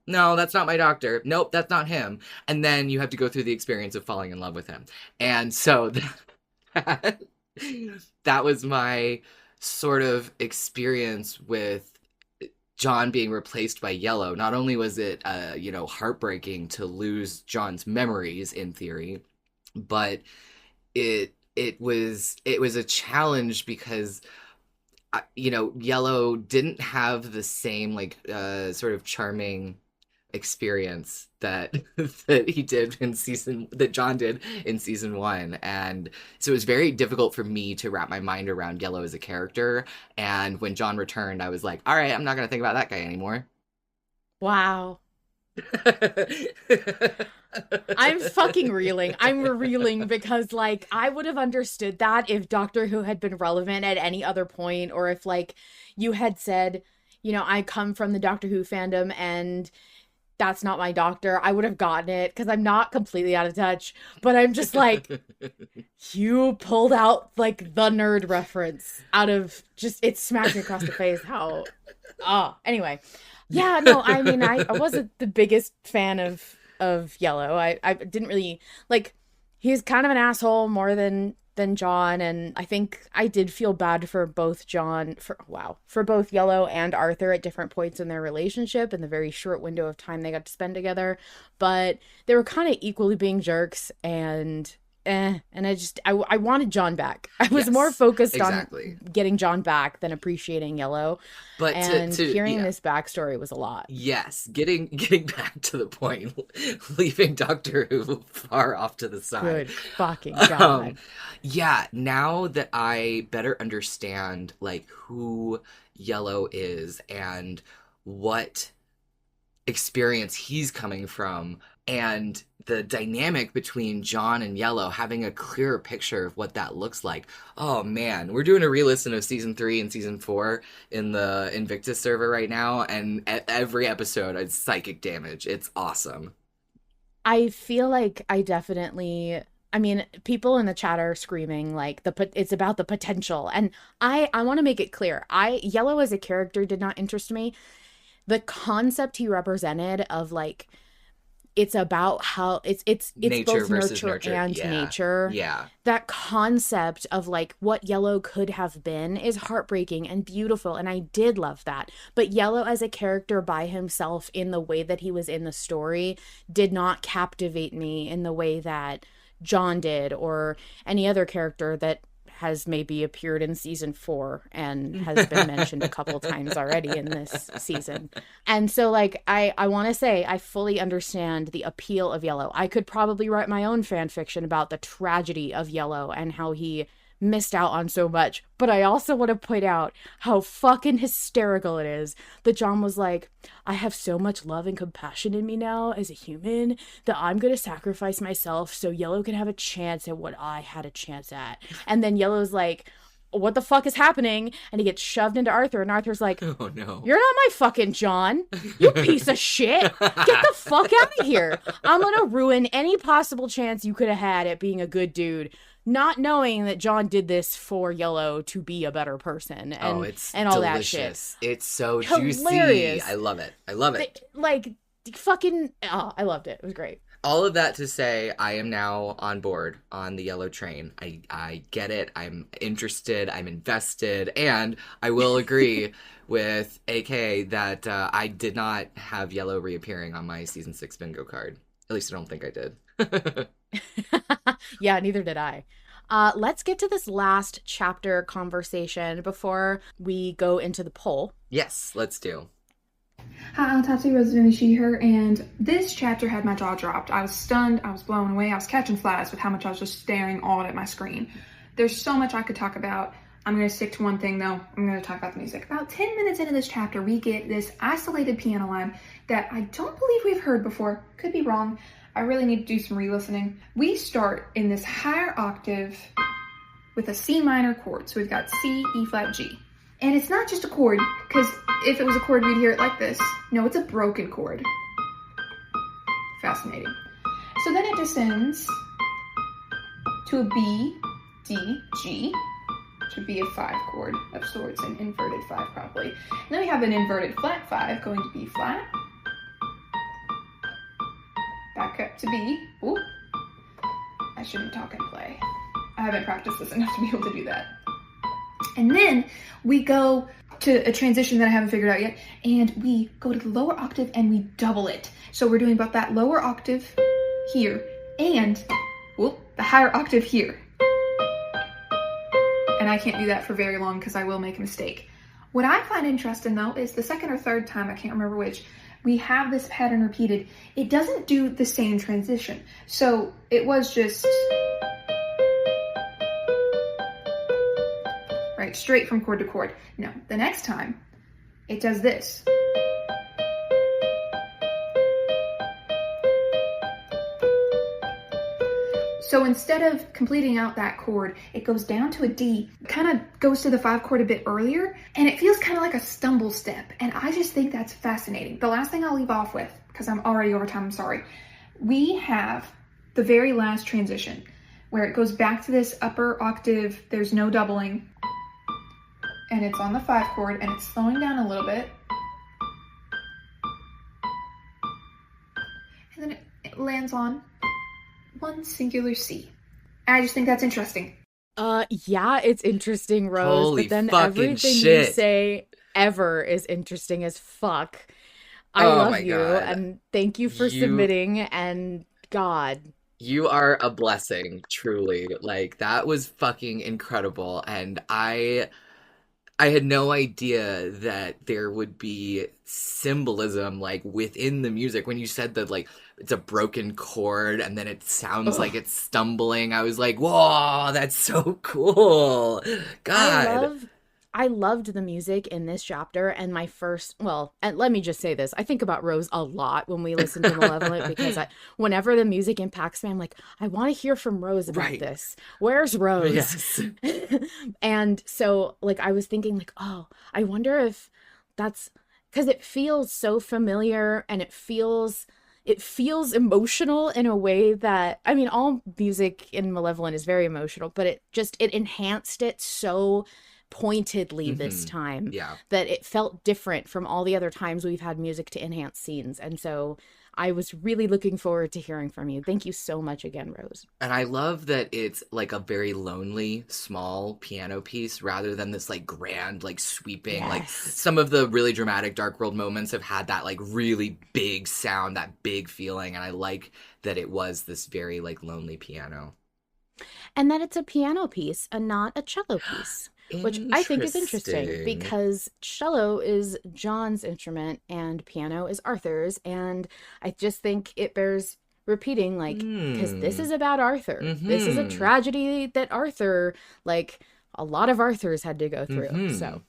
that's not my Doctor. Nope, that's not him. And then you have to go through the experience of falling in love with him. And so that was my sort of experience with John being replaced by Yellow. Not only was it, heartbreaking to lose John's memories in theory, but it was a challenge because Yellow didn't have the same sort of charming experience that that John did in season 1, and so it was very difficult for me to wrap my mind around Yellow as a character. And when John returned, I was like, all right, I'm not gonna think about that guy anymore. Wow. I'm fucking reeling. I'm reeling because, I would have understood that if Doctor Who had been relevant at any other point, or if, you had said, I come from the Doctor Who fandom and that's not my Doctor. I would have gotten it because I'm not completely out of touch. But I'm just you pulled out, the nerd reference out of it smacked me across the face. Anyway. Yeah, no, I mean, I wasn't the biggest fan of Yellow. I didn't really, he's kind of an asshole more than John, and I think I did feel bad for both for both Yellow and Arthur at different points in their relationship in the very short window of time they got to spend together, but they were kind of equally being jerks, and I wanted John back. I was more focused on getting John back than appreciating Yellow. But hearing this backstory was a lot. Yes, getting back to the point, leaving Doctor Who far off to the side. Good fucking God. Now that I better understand who Yellow is and what experience he's coming from, and the dynamic between John and Yellow, having a clearer picture of what that looks like. Oh man, we're doing a re-listen of season 3 and season 4 in the Invictus server right now, and every episode is psychic damage. It's awesome. I feel like people in the chat are screaming it's about the potential, and I want to make it clear. Yellow as a character did not interest me. The concept he represented of it's about how it's nature both nurture and nature. Yeah. That concept of what Yellow could have been is heartbreaking and beautiful, and I did love that. But Yellow as a character by himself in the way that he was in the story did not captivate me in the way that John did, or any other character that has maybe appeared in season 4 and has been mentioned a couple times already in this season. And so I want to say I fully understand the appeal of Yellow. I could probably write my own fan fiction about the tragedy of Yellow and how he missed out on so much. But I also want to point out how fucking hysterical it is that John was like, I have so much love and compassion in me now as a human that I'm going to sacrifice myself so Yellow can have a chance at what I had a chance at. And then Yellow's like, what the fuck is happening? And he gets shoved into Arthur, and Arthur's like, oh no, you're not my fucking John, you piece of shit. Get the fuck out of here. I'm gonna ruin any possible chance you could have had at being a good dude, not knowing that John did this for Yellow to be a better person, and and all delicious. That shit. It's so hilarious. Juicy. I love it. Fucking I loved it. It was great. All of that to say, I am now on board on the Yellow train. I get it. I'm interested. I'm invested. And I will agree with AK that I did not have Yellow reappearing on my season 6 bingo card. At least I don't think I did. Yeah, neither did I. Let's get to this last chapter conversation before we go into the poll. Yes, let's do. Hi, Autopsy, Rosesofenvy, she, her, and this chapter had my jaw dropped. I was stunned, I was blown away, I was catching flies with how much I was just staring all at my screen. There's so much I could talk about. I'm going to stick to one thing though. I'm going to talk about the music. About 10 minutes into this chapter, we get this isolated piano line that I don't believe we've heard before. Could be wrong. I really need to do some re-listening. We start in this higher octave with a C minor chord. So we've got C, E flat, G. And it's not just a chord, because if it was a chord, we'd hear it like this. No, it's a broken chord. Fascinating. So then it descends to a B, D, G, which would be a 5 chord of sorts, an inverted 5 probably. And then we have an inverted flat 5 going to B flat. Back up to B. Ooh. I shouldn't talk and play. I haven't practiced this enough to be able to do that. And then we go to a transition that I haven't figured out yet, and we go to the lower octave and we double it. So we're doing both that lower octave here and the higher octave here. And I can't do that for very long because I will make a mistake. What I find interesting though is the second or third time, I can't remember which, we have this pattern repeated. It doesn't do the same transition. So it was just right, straight from chord to chord. No, the next time it does this. So instead of completing out that chord, it goes down to a D, kind of goes to the 5 chord a bit earlier, and it feels kind of like a stumble step. And I just think that's fascinating. The last thing I'll leave off with, because I'm already over time, I'm sorry. We have the very last transition where it goes back to this upper octave, there's no doubling, and it's on the 5 chord, and it's slowing down a little bit. And then it lands on one singular C. I just think that's interesting. Yeah, it's interesting, Rose. Holy but then fucking everything shit. you say ever is interesting as fuck. I Oh love my you, God. and thank you for submitting. And God, You are a blessing, truly. Like, that was fucking incredible. And I had no idea that there would be symbolism like within the music. When you said that like it's a broken chord and then it sounds like it's stumbling, I was like, whoa, that's so cool. God. I loved the music in this chapter, and my first, and let me just say this. I think about Rose a lot when we listen to Malevolent because whenever the music impacts me, I'm like, I want to hear from Rose about this. Where's Rose? Yes. And so like, I was thinking like, oh, I wonder if that's because it feels so familiar, and it feels emotional in a way that, I mean, all music in Malevolent is very emotional, but it enhanced it so pointedly this time that it felt different from all the other times we've had music to enhance scenes. And so I was really looking forward to hearing from you. Thank you so much again, Rose. And I love that it's like a very lonely, small piano piece rather than this like grand, like sweeping, like some of the really dramatic Dark World moments have had that like really big sound, that big feeling. And I like that it was this very like lonely piano. And that it's a piano piece and not a cello piece. Which I think is interesting because cello is John's instrument and piano is Arthur's. And I just think it bears repeating, like, because this is about Arthur. This is a tragedy that Arthur, like, a lot of Arthurs had to go through. So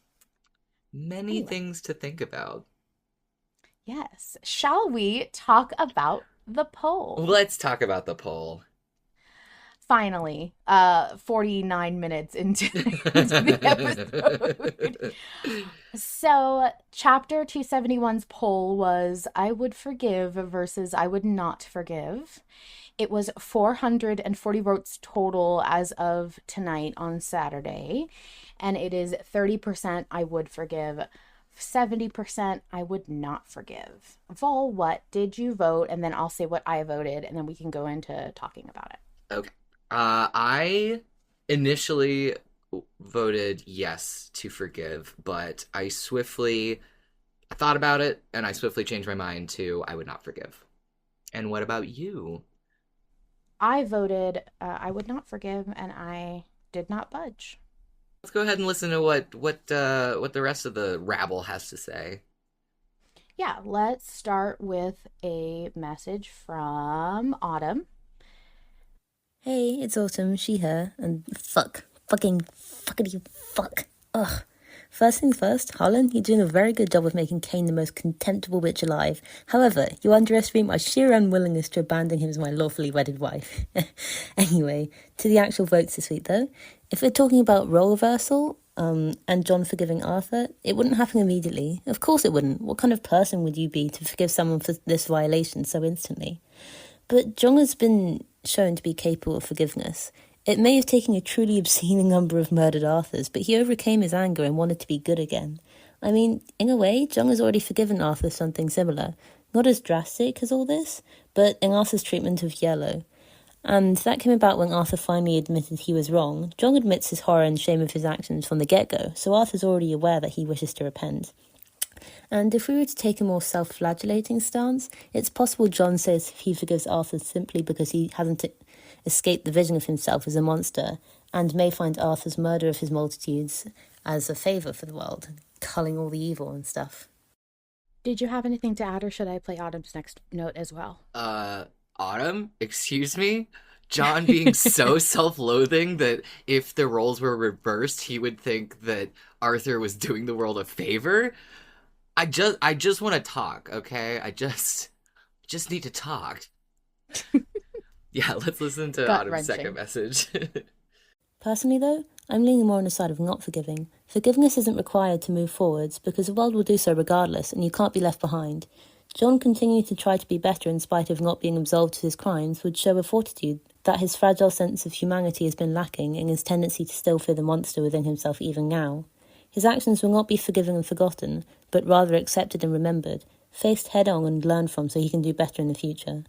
many things to think about. Yes. Shall we talk about the poll? Let's talk about the poll. Finally, 49 minutes into the episode. So, chapter 271's poll was I would forgive versus I would not forgive. It was 440 votes total as of tonight on Saturday. And it is 30% I would forgive, 70% I would not forgive. Vol, what did you vote? And then I'll say what I voted, and then we can go into talking about it. Okay. I initially voted yes to forgive, but I thought about it and I swiftly changed my mind to I would not forgive. And what about you? I voted I would not forgive, and I did not budge. Let's go ahead and listen to what the rest of the rabble has to say. Yeah, let's start with a message from Autumn. Hey, it's Autumn, she, her, and fuck Fuckity fuck. Ugh. First things first, Harlan, you're doing a very good job of making Cain the most contemptible bitch alive. However, you underestimate my sheer unwillingness to abandon him as my lawfully wedded wife. Anyway, to the actual votes this week though. If we're talking about role reversal, and John forgiving Arthur, it wouldn't happen immediately. Of course it wouldn't. What kind of person would you be to forgive someone for this violation so instantly? But John has been shown to be capable of forgiveness. It may have taken a truly obscene number of murdered Arthurs, but he overcame his anger and wanted to be good again. I mean, in a way, John has already forgiven Arthur something similar. Not as drastic as all this, but in Arthur's treatment of Yellow. And that came about when Arthur finally admitted he was wrong. John admits his horror and shame of his actions from the get-go, so Arthur's already aware that he wishes to repent. And if we were to take a more self-flagellating stance, it's possible John says he forgives Arthur simply because he hasn't escaped the vision of himself as a monster, and may find Arthur's murder of his multitudes as a favour for the world, culling all the evil and stuff. Did you have anything to add, or should I play Autumn's next note as well? Autumn? Excuse me? John being so self-loathing that if the roles were reversed, he would think that Arthur was doing the world a favor? I just want to talk, okay? I just need to talk. Yeah, let's listen to Autumn's second message. Personally, though, I'm leaning more on the side of not forgiving. Forgiveness isn't required to move forwards, because the world will do so regardless, and you can't be left behind. John continuing to try to be better in spite of not being absolved of his crimes would show a fortitude that his fragile sense of humanity has been lacking in his tendency to still fear the monster within himself even now. His actions will not be forgiven and forgotten, but rather accepted and remembered, faced head-on and learned from so he can do better in the future.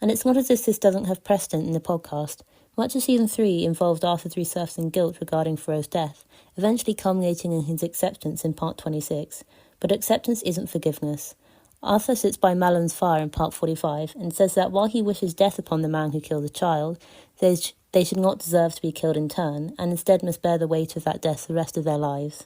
And it's not as if this doesn't have precedent in the podcast. Much of Season 3 involved Arthur resurfacing guilt regarding Thoreau's death, eventually culminating in his acceptance in Part 26. But acceptance isn't forgiveness. Arthur sits by Malon's fire in Part 45 and says that while he wishes death upon the man who killed the child, they should not deserve to be killed in turn, and instead must bear the weight of that death the rest of their lives.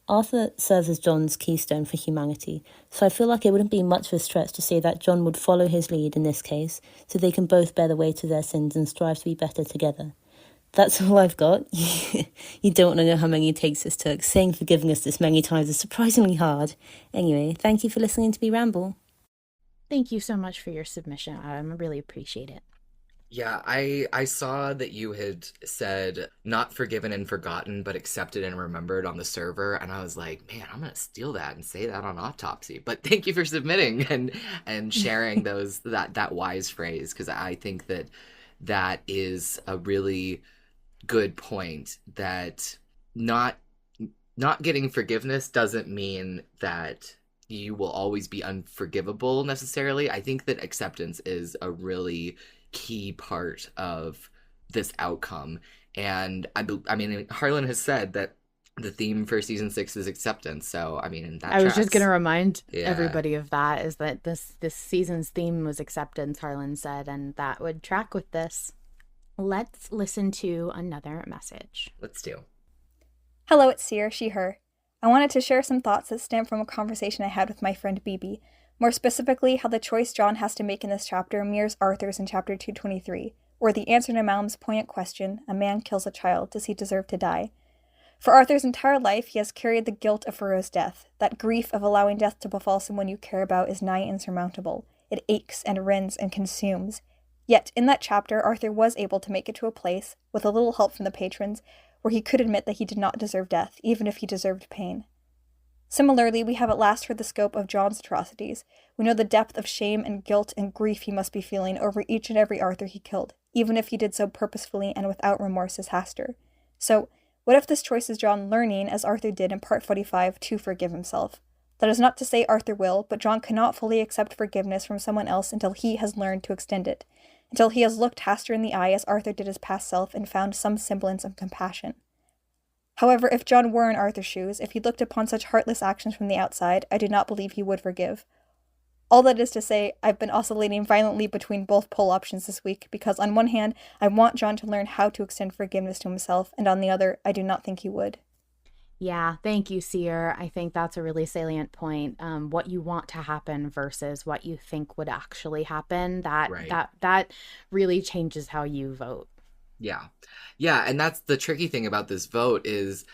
Arthur serves as John's keystone for humanity, so I feel like it wouldn't be much of a stretch to say that John would follow his lead in this case, so they can both bear the weight of their sins and strive to be better together. That's all I've got. You don't want to know how many takes this took. Saying forgiveness this many times is surprisingly hard. Anyway, thank you for listening to me ramble. Thank you so much for your submission, Adam. I really appreciate it. Yeah, I saw that you had said not forgiven and forgotten, but accepted and remembered on the server, and I was like, man, I'm gonna steal that and say that on Autopsy. But thank you for submitting and sharing that wise phrase, because I think that is a really good point, that not getting forgiveness doesn't mean that you will always be unforgivable necessarily. I think that acceptance is a really key part of this outcome, and I mean Harlan has said that the theme for season 6 is acceptance, so I mean that I was tracks. just gonna remind everybody of that, is that this season's theme was acceptance, Harlan said, and that would track with this. Let's listen to another message. Let's do. Hello, it's Seer, she, her. I wanted to share some thoughts that stem from a conversation I had with my friend BB. More specifically, how the choice John has to make in this chapter mirrors Arthur's in chapter 223, where the answer to Malcolm's poignant question, a man kills a child, does he deserve to die? For Arthur's entire life, he has carried the guilt of Thoreau's death. That grief of allowing death to befall someone you care about is nigh insurmountable. It aches and rends and consumes. Yet, in that chapter, Arthur was able to make it to a place, with a little help from the patrons, where he could admit that he did not deserve death, even if he deserved pain. Similarly, we have at last heard the scope of John's atrocities. We know the depth of shame and guilt and grief he must be feeling over each and every Arthur he killed, even if he did so purposefully and without remorse as Hastur. So, what if this choice is John learning, as Arthur did in Part 45, to forgive himself? That is not to say Arthur will, but John cannot fully accept forgiveness from someone else until he has learned to extend it, until he has looked Hastur in the eye as Arthur did his past self and found some semblance of compassion. However, if John were in Arthur's shoes, if he looked upon such heartless actions from the outside, I do not believe he would forgive. All that is to say, I've been oscillating violently between both poll options this week, because on one hand, I want John to learn how to extend forgiveness to himself, and on the other, I do not think he would. Yeah, thank you, Seer. I think that's a really salient point. What you want to happen versus what you think would actually happen. That really changes how you vote. Yeah. Yeah, and that's the tricky thing about this vote is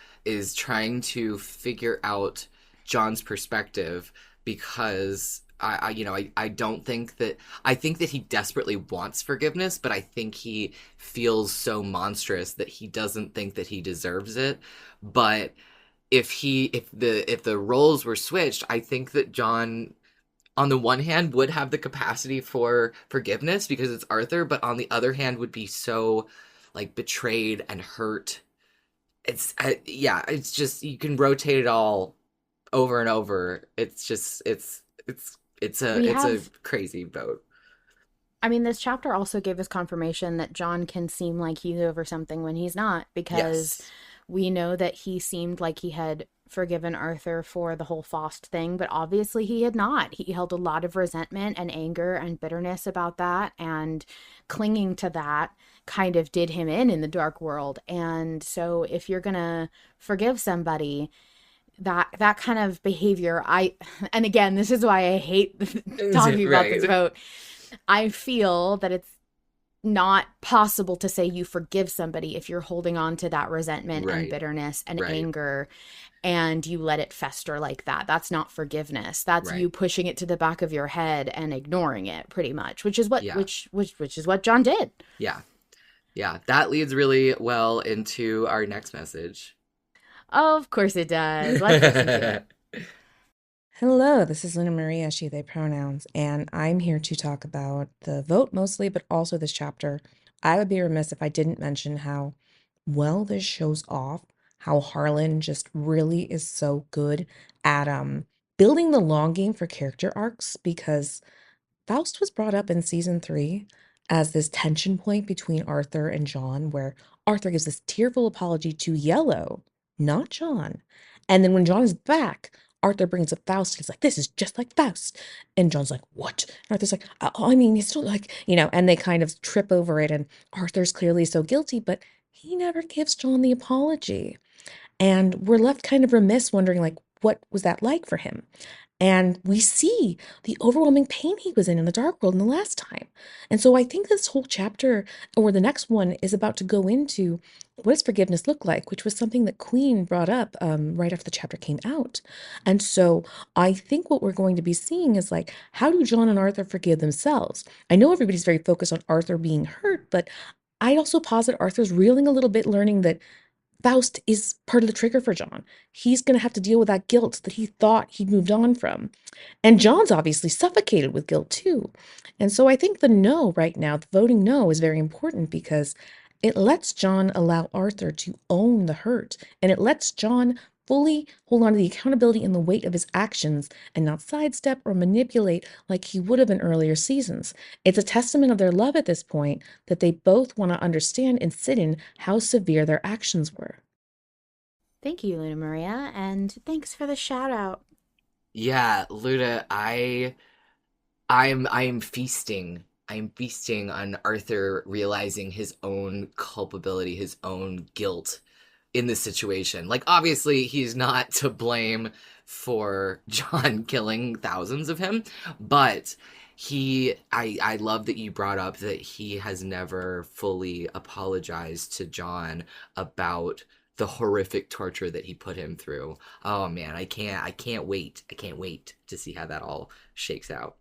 trying to figure out John's perspective because I don't think that I think that he desperately wants forgiveness, but I think he feels so monstrous that he doesn't think that he deserves it. But if the roles were switched, I think that John on the one hand would have the capacity for forgiveness because it's Arthur, but on the other hand would be so like betrayed and hurt. Yeah, it's just you can rotate it all over and over. It's just We it's a have, crazy vote. I mean, this chapter also gave us confirmation that John can seem like he's over something when he's not, because Yes. we know that he seemed like he had forgiven Arthur for the whole Faust thing, but obviously he had not. He held a lot of resentment and anger and bitterness about that, and clinging to that kind of did him in the dark world. And so if you're gonna forgive somebody, that kind of behavior, and again, this is why I hate talking about this Right. vote. I feel that it's not possible to say you forgive somebody if you're holding on to that resentment and Right. bitterness and Right. anger, and you let it fester like that. That's not forgiveness. That's you Right. pushing it to the back of your head and ignoring it, pretty much, which is what Yeah. which is what John did. Yeah. Yeah. That leads really well into our next message. Of course it does. Let's listen to it. Hello, this is Luna Maria, she, they pronouns, and I'm here to talk about the vote mostly, but also this chapter. I would be remiss if I didn't mention how well this shows off how Harlan just really is so good at building the long game for character arcs, because Faust was brought up in season 3 as this tension point between Arthur and John, where Arthur gives this tearful apology to Yellow, not John. And then when John is back, Arthur brings up Faust. He's like, this is just like Faust. And John's like, what? And Arthur's like, oh, I mean, it's still like, and they kind of trip over it. And Arthur's clearly so guilty, but he never gives John the apology. And we're left kind of remiss wondering, like, what was that like for him? And we see the overwhelming pain he was in the dark world in the last time. And so I think this whole chapter, or the next one, is about to go into what does forgiveness look like, which was something that Queen brought up right after the chapter came out. And so I think what we're going to be seeing is like, how do John and Arthur forgive themselves? I know everybody's very focused on Arthur being hurt, but I'd also posit Arthur's reeling a little bit, learning that Faust is part of the trigger for John. He's going to have to deal with that guilt that he thought he'd moved on from. And John's obviously suffocated with guilt too. And so I think the no right now, the voting no, is very important because it lets John allow Arthur to own the hurt. And it lets John fully hold on to the accountability and the weight of his actions and not sidestep or manipulate like he would have in earlier seasons. It's a testament of their love at this point that they both want to understand and sit in how severe their actions were. Thank you, Luna Maria, and thanks for the shout out. Yeah, Luda, I am feasting. I am feasting on Arthur realizing his own culpability, his own guilt in this situation. Like, obviously, he's not to blame for John killing thousands of him, but I love that you brought up that he has never fully apologized to John about the horrific torture that he put him through. Oh man, I can't wait. I can't wait to see how that all shakes out.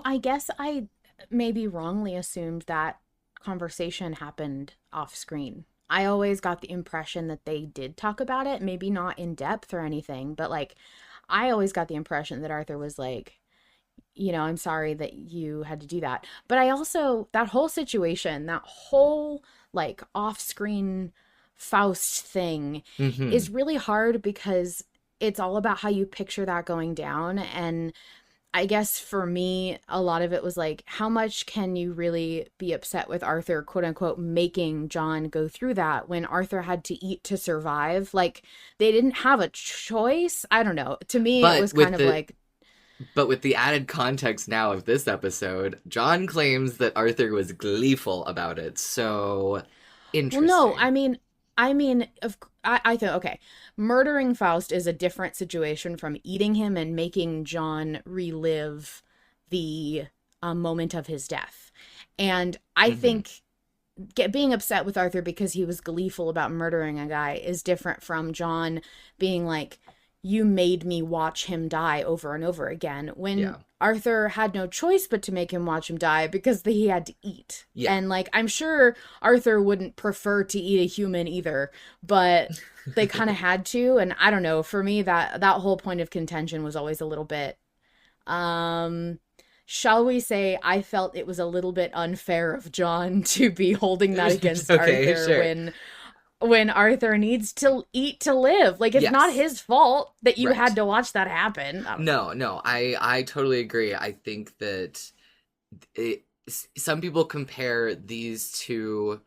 I guess I maybe wrongly assumed that conversation happened off screen. I always got the impression that they did talk about it, maybe not in depth or anything, but like I always got the impression that Arthur was like, I'm sorry that you had to do that. But I also, that whole situation, that whole like off screen Faust thing Mm-hmm. is really hard because it's all about how you picture that going down. And I guess for me, a lot of it was like, how much can you really be upset with Arthur, quote unquote, making John go through that when Arthur had to eat to survive? Like, they didn't have a choice. I don't know. To me, it But was kind with of the like, but with the added context now of this episode, John claims that Arthur was gleeful about it. So well, no, interesting. I think, okay, murdering Faust is a different situation from eating him and making John relive the moment of his death. And I Mm-hmm. think being upset with Arthur because he was gleeful about murdering a guy is different from John being like, you made me watch him die over and over again, when Arthur had no choice but to make him watch him die because he had to eat. Yeah. And like, I'm sure Arthur wouldn't prefer to eat a human either, but they kind of had to. And I don't know, for me, that whole point of contention was always a little bit, shall we say, I felt it was a little bit unfair of John to be holding that against Arthur when Arthur needs to eat to live. Like, it's not his fault that you had to watch that happen. No, I totally agree. I think that some people compare these two,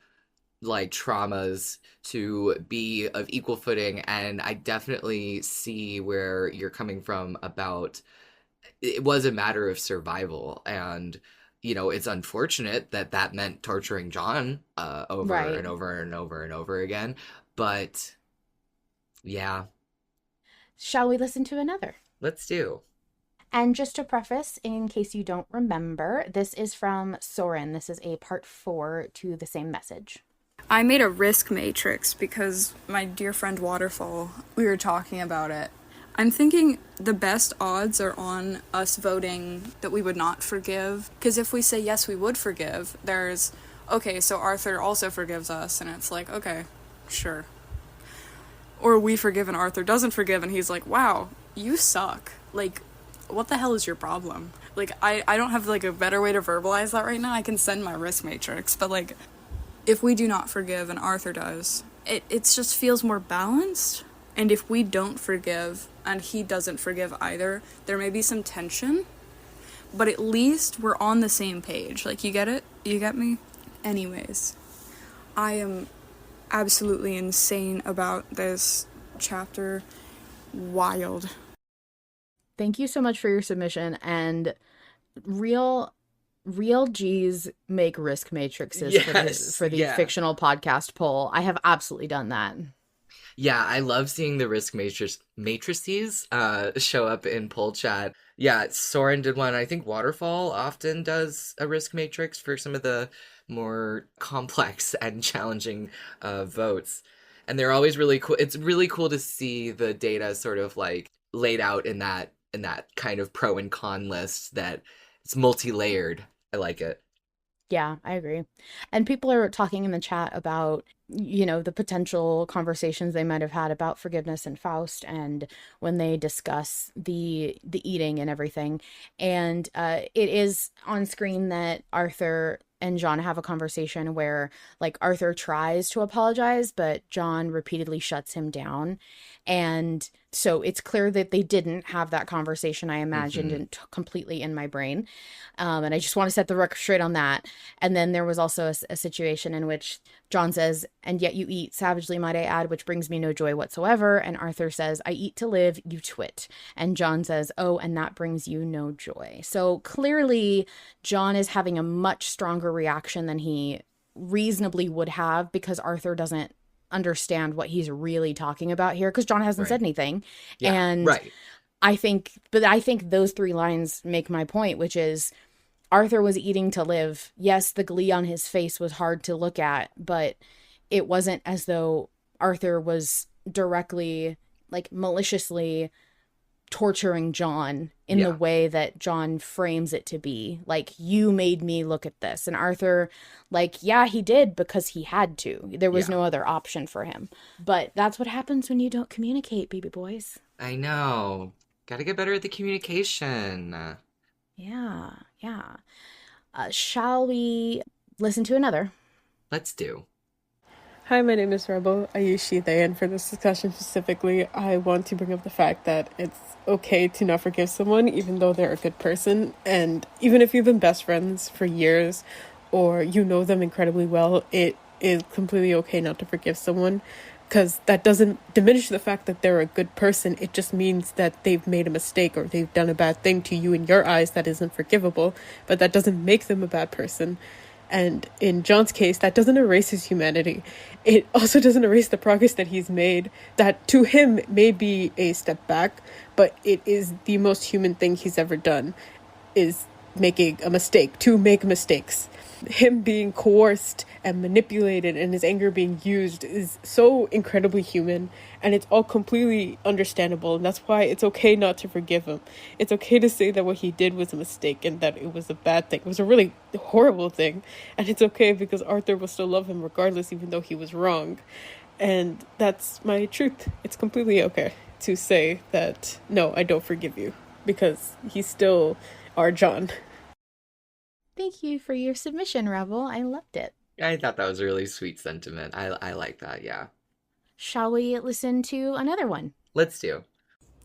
like, traumas to be of equal footing, and I definitely see where you're coming from about it was a matter of survival, and you know, it's unfortunate that meant torturing John over and over and over and over again. But yeah. Shall we listen to another? Let's do. And just to preface, in case you don't remember, this is from Soren. This is a part 4 to the same message. I made a risk matrix because my dear friend Waterfall, we were talking about it. I'm thinking the best odds are on us voting that we would not forgive. Because if we say yes, we would forgive, there's, okay, so Arthur also forgives us. And it's like, okay, sure. Or we forgive and Arthur doesn't forgive and he's like, wow, you suck. Like, what the hell is your problem? Like, I don't have, like, a better way to verbalize that right now. I can send my risk matrix. But, like, if we do not forgive and Arthur does, it just feels more balanced. And if we don't forgive and he doesn't forgive either, there may be some tension, but at least we're on the same page. Like, you get it? You get me? Anyways, I am absolutely insane about this chapter. Wild. Thank you so much for your submission, and real G's make risk matrices for the fictional podcast poll. I have absolutely done that. Yeah, I love seeing the risk matrices show up in poll chat. Yeah, Soren did one. I think Waterfall often does a risk matrix for some of the more complex and challenging votes. And they're always really cool. It's really cool to see the data sort of like laid out in that kind of pro and con list that it's multi-layered. I like it. Yeah, I agree. And people are talking in the chat about, you know, the potential conversations they might have had about forgiveness and Faust, and when they discuss the eating and everything. And it is on screen that Arthur and John have a conversation where, like, Arthur tries to apologize, but John repeatedly shuts him down. And so it's clear that they didn't have that conversation, I imagined, and completely in my brain. And I just want to set the record straight on that. And then there was also a situation in which John says, and yet you eat savagely, might I add, which brings me no joy whatsoever. And Arthur says, I eat to live, you twit. And John says, oh, and that brings you no joy. So clearly John is having a much stronger reaction than he reasonably would have, because Arthur doesn't understand what he's really talking about here, because John hasn't said anything. I think those 3 lines make my point, which is Arthur was eating to live. Yes, the glee on his face was hard to look at, but it wasn't as though Arthur was directly, like, maliciously torturing John in the way that John frames it to be. Like, you made me look at this. And Arthur, like, yeah, he did, because he had to. There was no other option for him. But that's what happens when you don't communicate, baby boys. I know. Gotta get better at the communication. Yeah. Shall we listen to another? Let's do. Hi, my name is Rebel. I use she, they, and for this discussion specifically, I want to bring up the fact that it's okay to not forgive someone, even though they're a good person. And even if you've been best friends for years, or you know them incredibly well, it is completely okay not to forgive someone, because that doesn't diminish the fact that they're a good person. It just means that they've made a mistake, or they've done a bad thing to you in your eyes that isn't forgivable, but that doesn't make them a bad person. And in John's case, that doesn't erase his humanity. It also doesn't erase the progress that he's made, that to him may be a step back, but it is the most human thing he's ever done, is making a mistake, to make mistakes. Him being coerced and manipulated and his anger being used is so incredibly human, and it's all completely understandable, and that's why it's okay not to forgive him. It's okay to say that what he did was a mistake and that it was a bad thing. It was a really horrible thing, and it's okay because Arthur will still love him regardless, even though he was wrong. And that's my truth. It's completely okay to say that, no, I don't forgive you, because he's still our John. Thank you for your submission, Rebel. I loved it. I thought that was a really sweet sentiment. I like that, yeah. Shall we listen to another one? Let's do.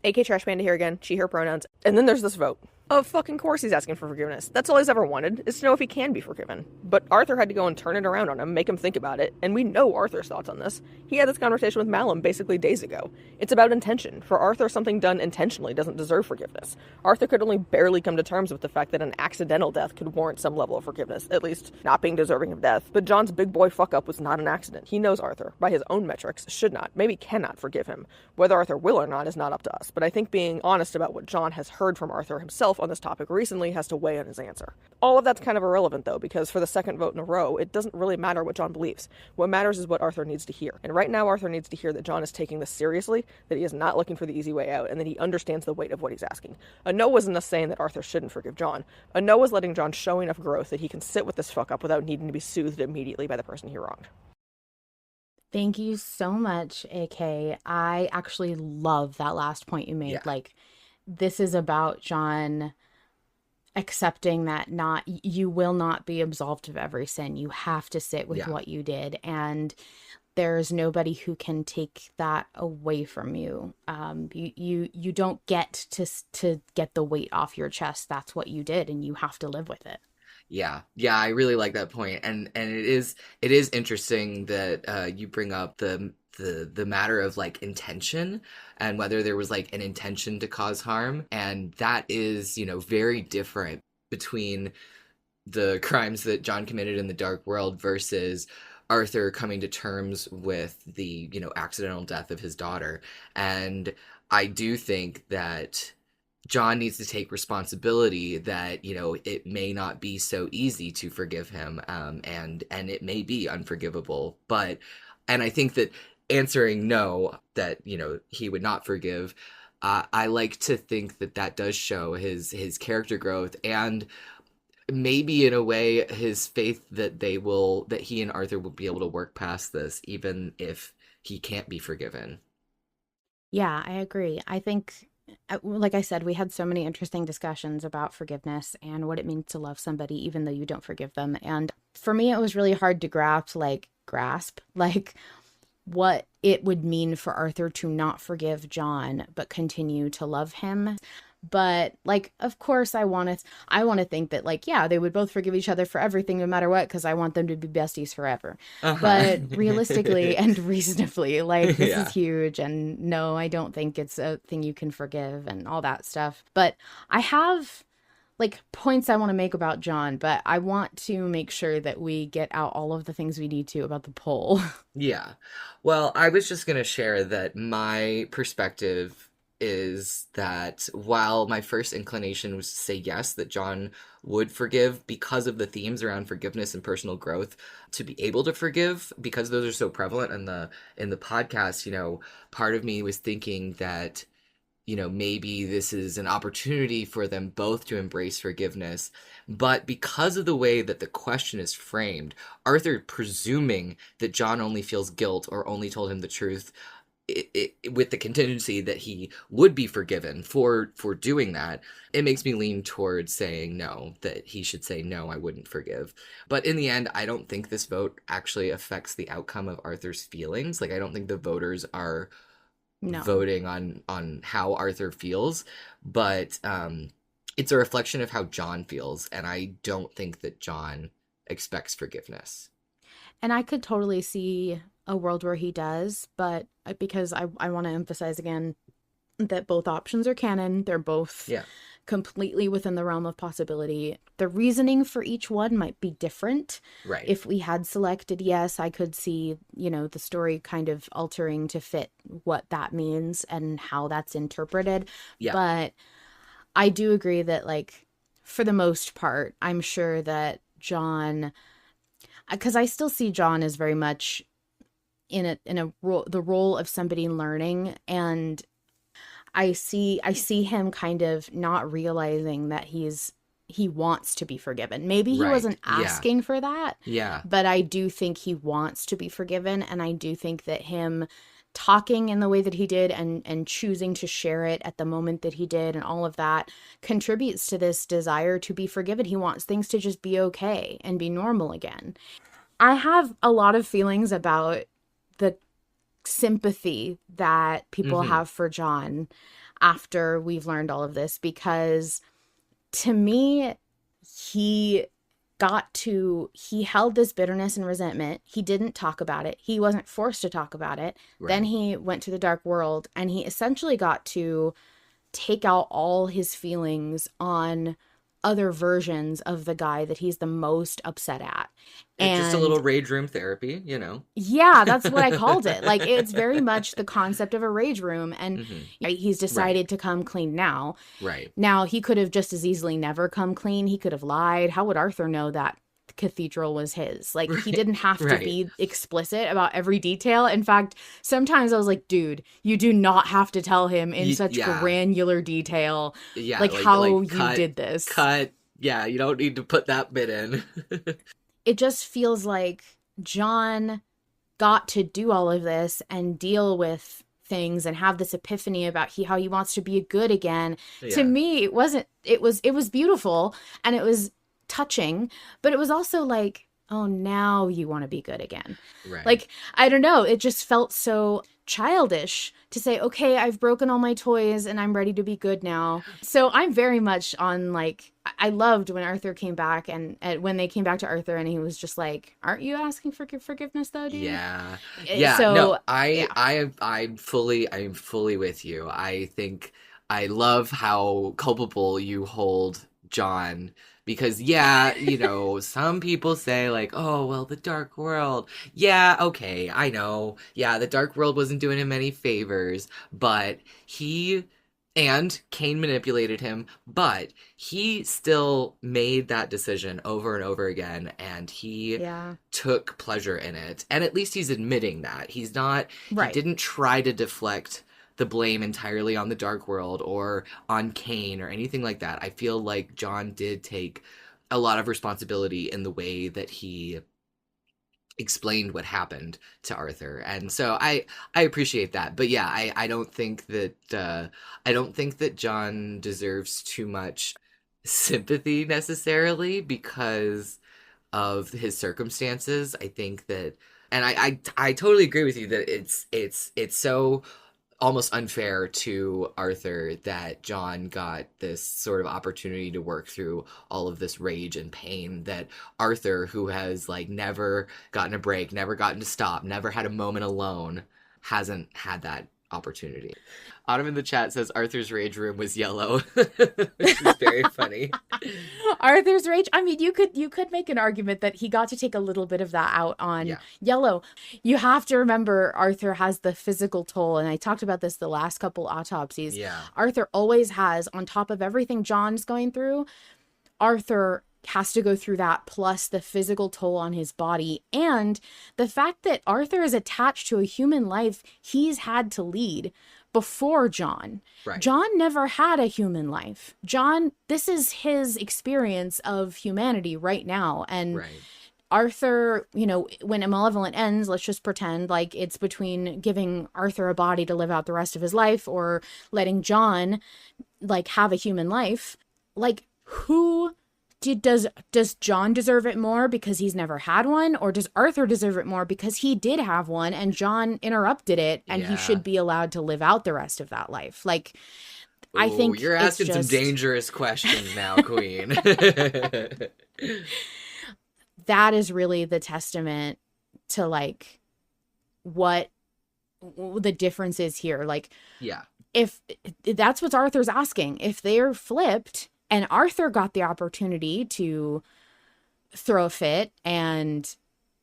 AK Trash Panda here again, she, her pronouns. And then there's this vote. Of fucking course he's asking for forgiveness. That's all he's ever wanted, is to know if he can be forgiven. But Arthur had to go and turn it around on him, make him think about it, and we know Arthur's thoughts on this. He had this conversation with Malum basically days ago. It's about intention. For Arthur, something done intentionally doesn't deserve forgiveness. Arthur could only barely come to terms with the fact that an accidental death could warrant some level of forgiveness, at least not being deserving of death. But John's big boy fuck-up was not an accident. He knows Arthur, by his own metrics, should not, maybe cannot forgive him. Whether Arthur will or not is not up to us, but I think being honest about what John has heard from Arthur himself on this topic recently has to weigh on his answer. All of that's kind of irrelevant, though, because for the second vote in a row, it doesn't really matter what John believes. What matters is what Arthur needs to hear. And right now, Arthur needs to hear that John is taking this seriously, that he is not looking for the easy way out, and that he understands the weight of what he's asking. A no wasn't us saying that Arthur shouldn't forgive John. A no was letting John show enough growth that he can sit with this fuck up without needing to be soothed immediately by the person he wronged. Thank you so much, AK. I actually love that last point you made. Yeah. Like, this is about John accepting that you will not be absolved of every sin. You have to sit with what you did, and there's nobody who can take that away from you. You don't get to get the weight off your chest. That's what you did, and you have to live with it. Yeah, I really like that point, and it is interesting that you bring up the matter of like intention and whether there was like an intention to cause harm, and that is, very different between the crimes that John committed in the Dark World versus Arthur coming to terms with the, accidental death of his daughter. And I do think that John needs to take responsibility that, it may not be so easy to forgive him, and it may be unforgivable. And I think that answering no, that, he would not forgive, I like to think that does show his character growth, and maybe in a way his faith that he and Arthur will be able to work past this, even if he can't be forgiven. Yeah, I agree. I think, like I said, we had so many interesting discussions about forgiveness and what it means to love somebody even though you don't forgive them. And for me, it was really hard to grasp what it would mean for Arthur to not forgive John but continue to love him. But of course I want to think that they would both forgive each other for everything no matter what, because I want them to be besties forever. But realistically and reasonably, this is huge, and no, I don't think it's a thing you can forgive and all that stuff. But I have points I want to make about John, but I want to make sure that we get out all of the things we need to about the poll. Yeah. Well, I was just going to share that my perspective is that while my first inclination was to say yes, that John would forgive because of the themes around forgiveness and personal growth, to be able to forgive because those are so prevalent in the podcast, part of me was thinking that maybe this is an opportunity for them both to embrace forgiveness. But because of the way that the question is framed, Arthur presuming that John only feels guilt or only told him the truth, with the contingency that he would be forgiven for doing that, it makes me lean towards saying no, that he should say no, I wouldn't forgive. But in the end, I don't think this vote actually affects the outcome of Arthur's feelings. I don't think the voters are voting on how Arthur feels, but it's a reflection of how John feels, and I don't think that John expects forgiveness. And I could totally see a world where he does, but because I want to emphasize again that both options are canon, they're both completely within the realm of possibility. The reasoning for each one might be different. Right. If we had selected yes, I could see, the story kind of altering to fit what that means and how that's interpreted. Yeah. But I do agree that for the most part, I'm sure that John, because I still see John as very much in the role of somebody learning, and I see him kind of not realizing that he wants to be forgiven. Maybe he Right. wasn't Yeah. asking for that. Yeah. But I do think he wants to be forgiven, and I do think that him talking in the way that he did and choosing to share it at the moment that he did and all of that contributes to this desire to be forgiven. He wants things to just be okay and be normal again. I have a lot of feelings about the sympathy that people have for John after we've learned all of this, because to me, he held this bitterness and resentment. He didn't talk about it. He wasn't forced to talk about it. Right. Then he went to the dark world, and he essentially got to take out all his feelings on other versions of the guy that he's the most upset at. It's just a And little rage room therapy, you know. yeah, that's what I called it. Like, it's very much the concept of a rage room. And he's decided to come clean now. Right. Now, he could have just as easily never come clean. He could have lied. How would Arthur know that the cathedral was his? Like, he didn't have to Right. be explicit about every detail. In fact, sometimes I was like, dude, you do not have to tell him in such yeah. granular detail, Yeah. like how you cut, did this. Cut. Yeah, you don't need to put that bit in. It just feels like John got to do all of this and deal with things and have this epiphany about how he wants to be good again. Yeah. To me, it was beautiful and it was touching, but it was also like, oh, now you want to be good again. Right. Like, I don't know, it just felt so childish to say, okay, I've broken all my toys and I'm ready to be good now. So I'm very much on, like, I loved when Arthur came back and when they came back to Arthur and he was just like, aren't you asking for forgiveness though, dude? Yeah. Eh, Yeah. so, no, yeah. I'm fully with you. I think I love how culpable you hold John, because yeah, you know, some people say like, oh, well, the dark world. Yeah, okay, I know. Yeah, the dark world wasn't doing him any favors, but and Cain manipulated him, but he still made that decision over and over again, and he Yeah. took pleasure in it. And at least he's admitting that. He Right. didn't try to deflect the blame entirely on the dark world or on Cain or anything like that. I feel like John did take a lot of responsibility in the way that he explained what happened to Arthur, and so I appreciate that. But yeah, I don't think that John deserves too much sympathy necessarily because of his circumstances. I think that, and I totally agree with you that it's so almost unfair to Arthur that John got this sort of opportunity to work through all of this rage and pain that Arthur, who has like never gotten a break, never gotten to stop, never had a moment alone, hasn't had that opportunity. Autumn in the chat says Arthur's rage room was yellow, which is very funny. Arthur's rage. I mean, you could make an argument that he got to take a little bit of that out on Yellow. You have to remember Arthur has the physical toll, and I talked about this the last couple autopsies. Yeah. Arthur always has, on top of everything John's going through, Arthur has to go through that, plus the physical toll on his body, and the fact that Arthur is attached to a human life he's had to lead before John. Right. John never had a human life. John, this is his experience of humanity right now. And Right. Arthur, you know, when Malevolent ends, let's just pretend like it's between giving Arthur a body to live out the rest of his life or letting John like have a human life. Like, who does John deserve it more because he's never had one, or does Arthur deserve it more because he did have one and John interrupted it and he should be allowed to live out the rest of that life? Like, I think you're it's asking some just dangerous questions now, Queen. that is really the testament to like what the difference is here. Like, Yeah. if that's what Arthur's asking, if they're flipped and Arthur got the opportunity to throw a fit and,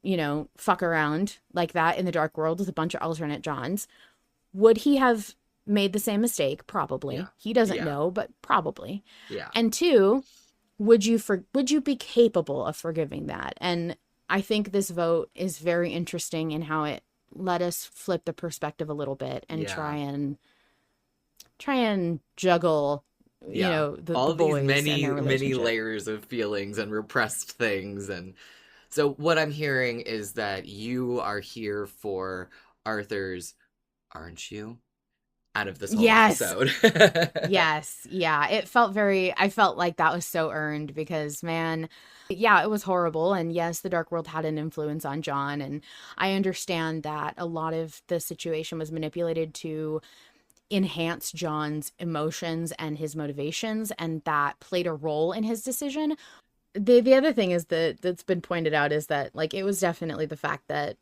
you know, fuck around like that in the dark world with a bunch of alternate Johns, would he have made the same mistake? Probably. Yeah. He doesn't Yeah. know, but probably. Yeah. And two, would you be capable of forgiving that? And I think this vote is very interesting in how it let us flip the perspective a little bit and try and juggle, you know, all the these boys and their many relationship. layers of feelings and repressed things. And so what I'm hearing is that you are here for Arthur's, aren't you? Out of this whole episode. Yes. Yeah. I felt like that was so earned because, man, yeah, it was horrible. And yes, the Dark World had an influence on John. And I understand that a lot of the situation was manipulated to enhance John's emotions and his motivations, and that played a role in his decision. The other thing is that's been pointed out is that, like, it was definitely the fact that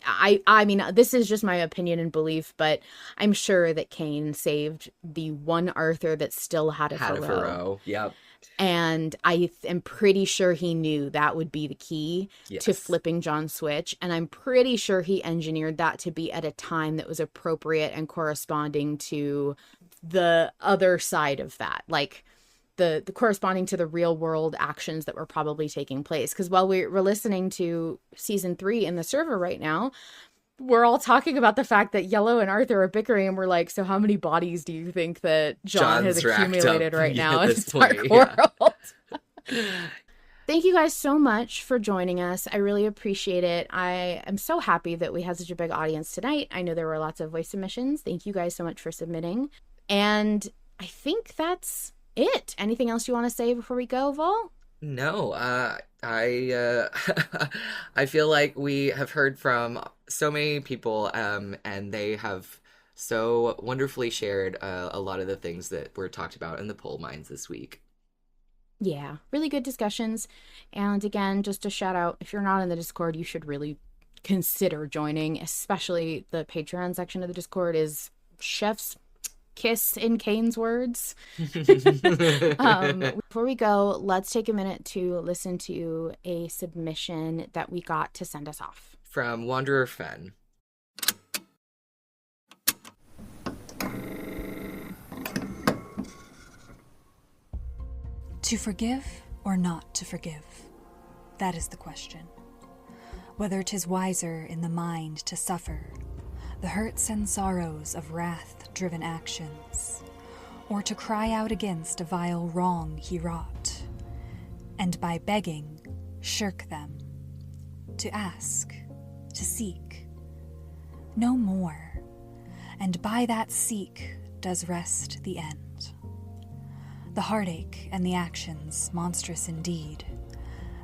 I mean, this is just my opinion and belief, but I'm sure that Cain saved the one Arthur that still had a Furrow. Yep. And I am pretty sure he knew that would be the key to flipping John's switch. And I'm pretty sure he engineered that to be at a time that was appropriate and corresponding to the other side of that. Like, the corresponding to the real world actions that were probably taking place. Because while we're listening to season 3 in the server right now, we're all talking about the fact that Yellow and Arthur are bickering, and we're like, so how many bodies do you think that John has accumulated right now in this Dark World? Thank you guys so much for joining us. I really appreciate it. I am so happy that we had such a big audience tonight. I know there were lots of voice submissions. Thank you guys so much for submitting. And I think that's it. Anything else you want to say before we go, Vol? No, I feel like we have heard from so many people, and they have so wonderfully shared a lot of the things that were talked about in the poll mines this week. Yeah, really good discussions. And again, just a shout out, if you're not in the Discord, you should really consider joining, especially the Patreon section of the Discord is chef's kiss in Cain's words. Before we go, let's take a minute to listen to a submission that we got to send us off. From WandererFehn. To forgive or not to forgive? That is the question. Whether 'tis wiser in the mind to suffer the hurts and sorrows of wrath-driven actions, or to cry out against a vile wrong he wrought, and by begging shirk them, to ask, to seek, no more, and by that seek does rest the end. The heartache and the actions monstrous indeed,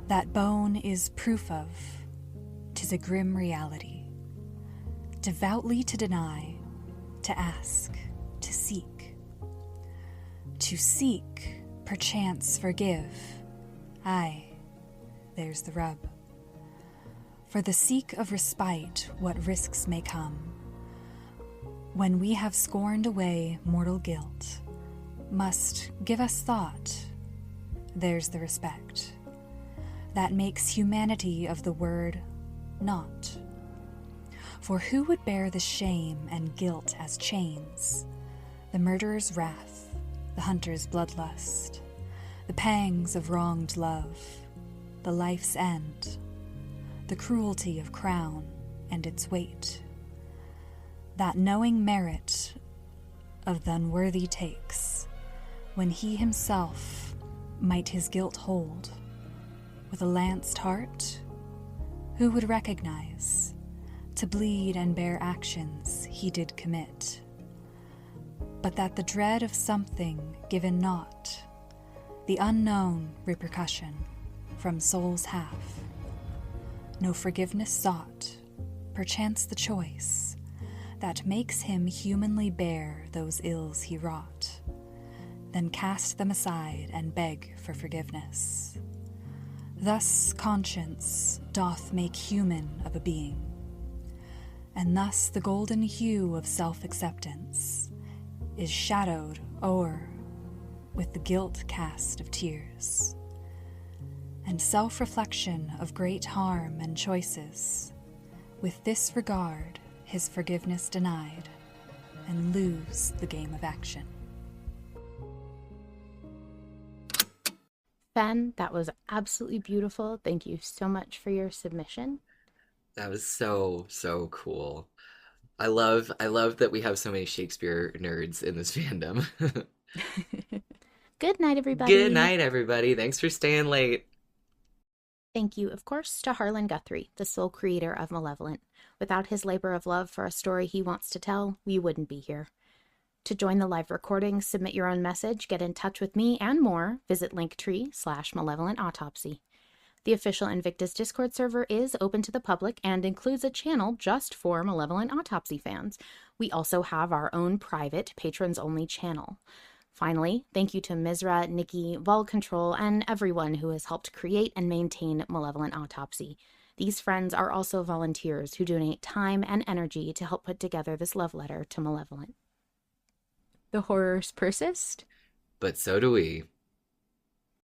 that bone is proof of, 'tis a grim reality. Devoutly to deny, to ask, to seek. To seek, perchance forgive. Aye, there's the rub. For the seek of respite, what risks may come, when we have scorned away mortal guilt, must give us thought. There's the respect that makes humanity of the word not. For who would bear the shame and guilt as chains, the murderer's wrath, the hunter's bloodlust, the pangs of wronged love, the life's end, the cruelty of crown and its weight, that knowing merit of the unworthy takes, when he himself might his guilt hold, with a lanced heart, who would recognize to bleed and bear actions he did commit, but that the dread of something given not, the unknown repercussion from soul's half, no forgiveness sought, perchance the choice that makes him humanly bear those ills he wrought, then cast them aside and beg for forgiveness. Thus conscience doth make human of a being, and thus the golden hue of self-acceptance is shadowed o'er with the guilt cast of tears, and self-reflection of great harm and choices, with this regard his forgiveness denied, and lose the game of action. Fen, that was absolutely beautiful. Thank you so much for your submission. That was so cool. I love that we have so many Shakespeare nerds in this fandom. Good night, everybody. Good night, everybody. Thanks for staying late. Thank you, of course, to Harlan Guthrie, the sole creator of Malevolent. Without his labor of love for a story he wants to tell, we wouldn't be here. To join the live recording, submit your own message, get in touch with me, and more, visit linktree/Malevolent Autopsy. The official Invictus Discord server is open to the public and includes a channel just for Malevolent Autopsy fans. We also have our own private, patrons-only channel. Finally, thank you to Mizra, Nikki, Vol Control, and everyone who has helped create and maintain Malevolent Autopsy. These friends are also volunteers who donate time and energy to help put together this love letter to Malevolent. The horrors persist, But so do we.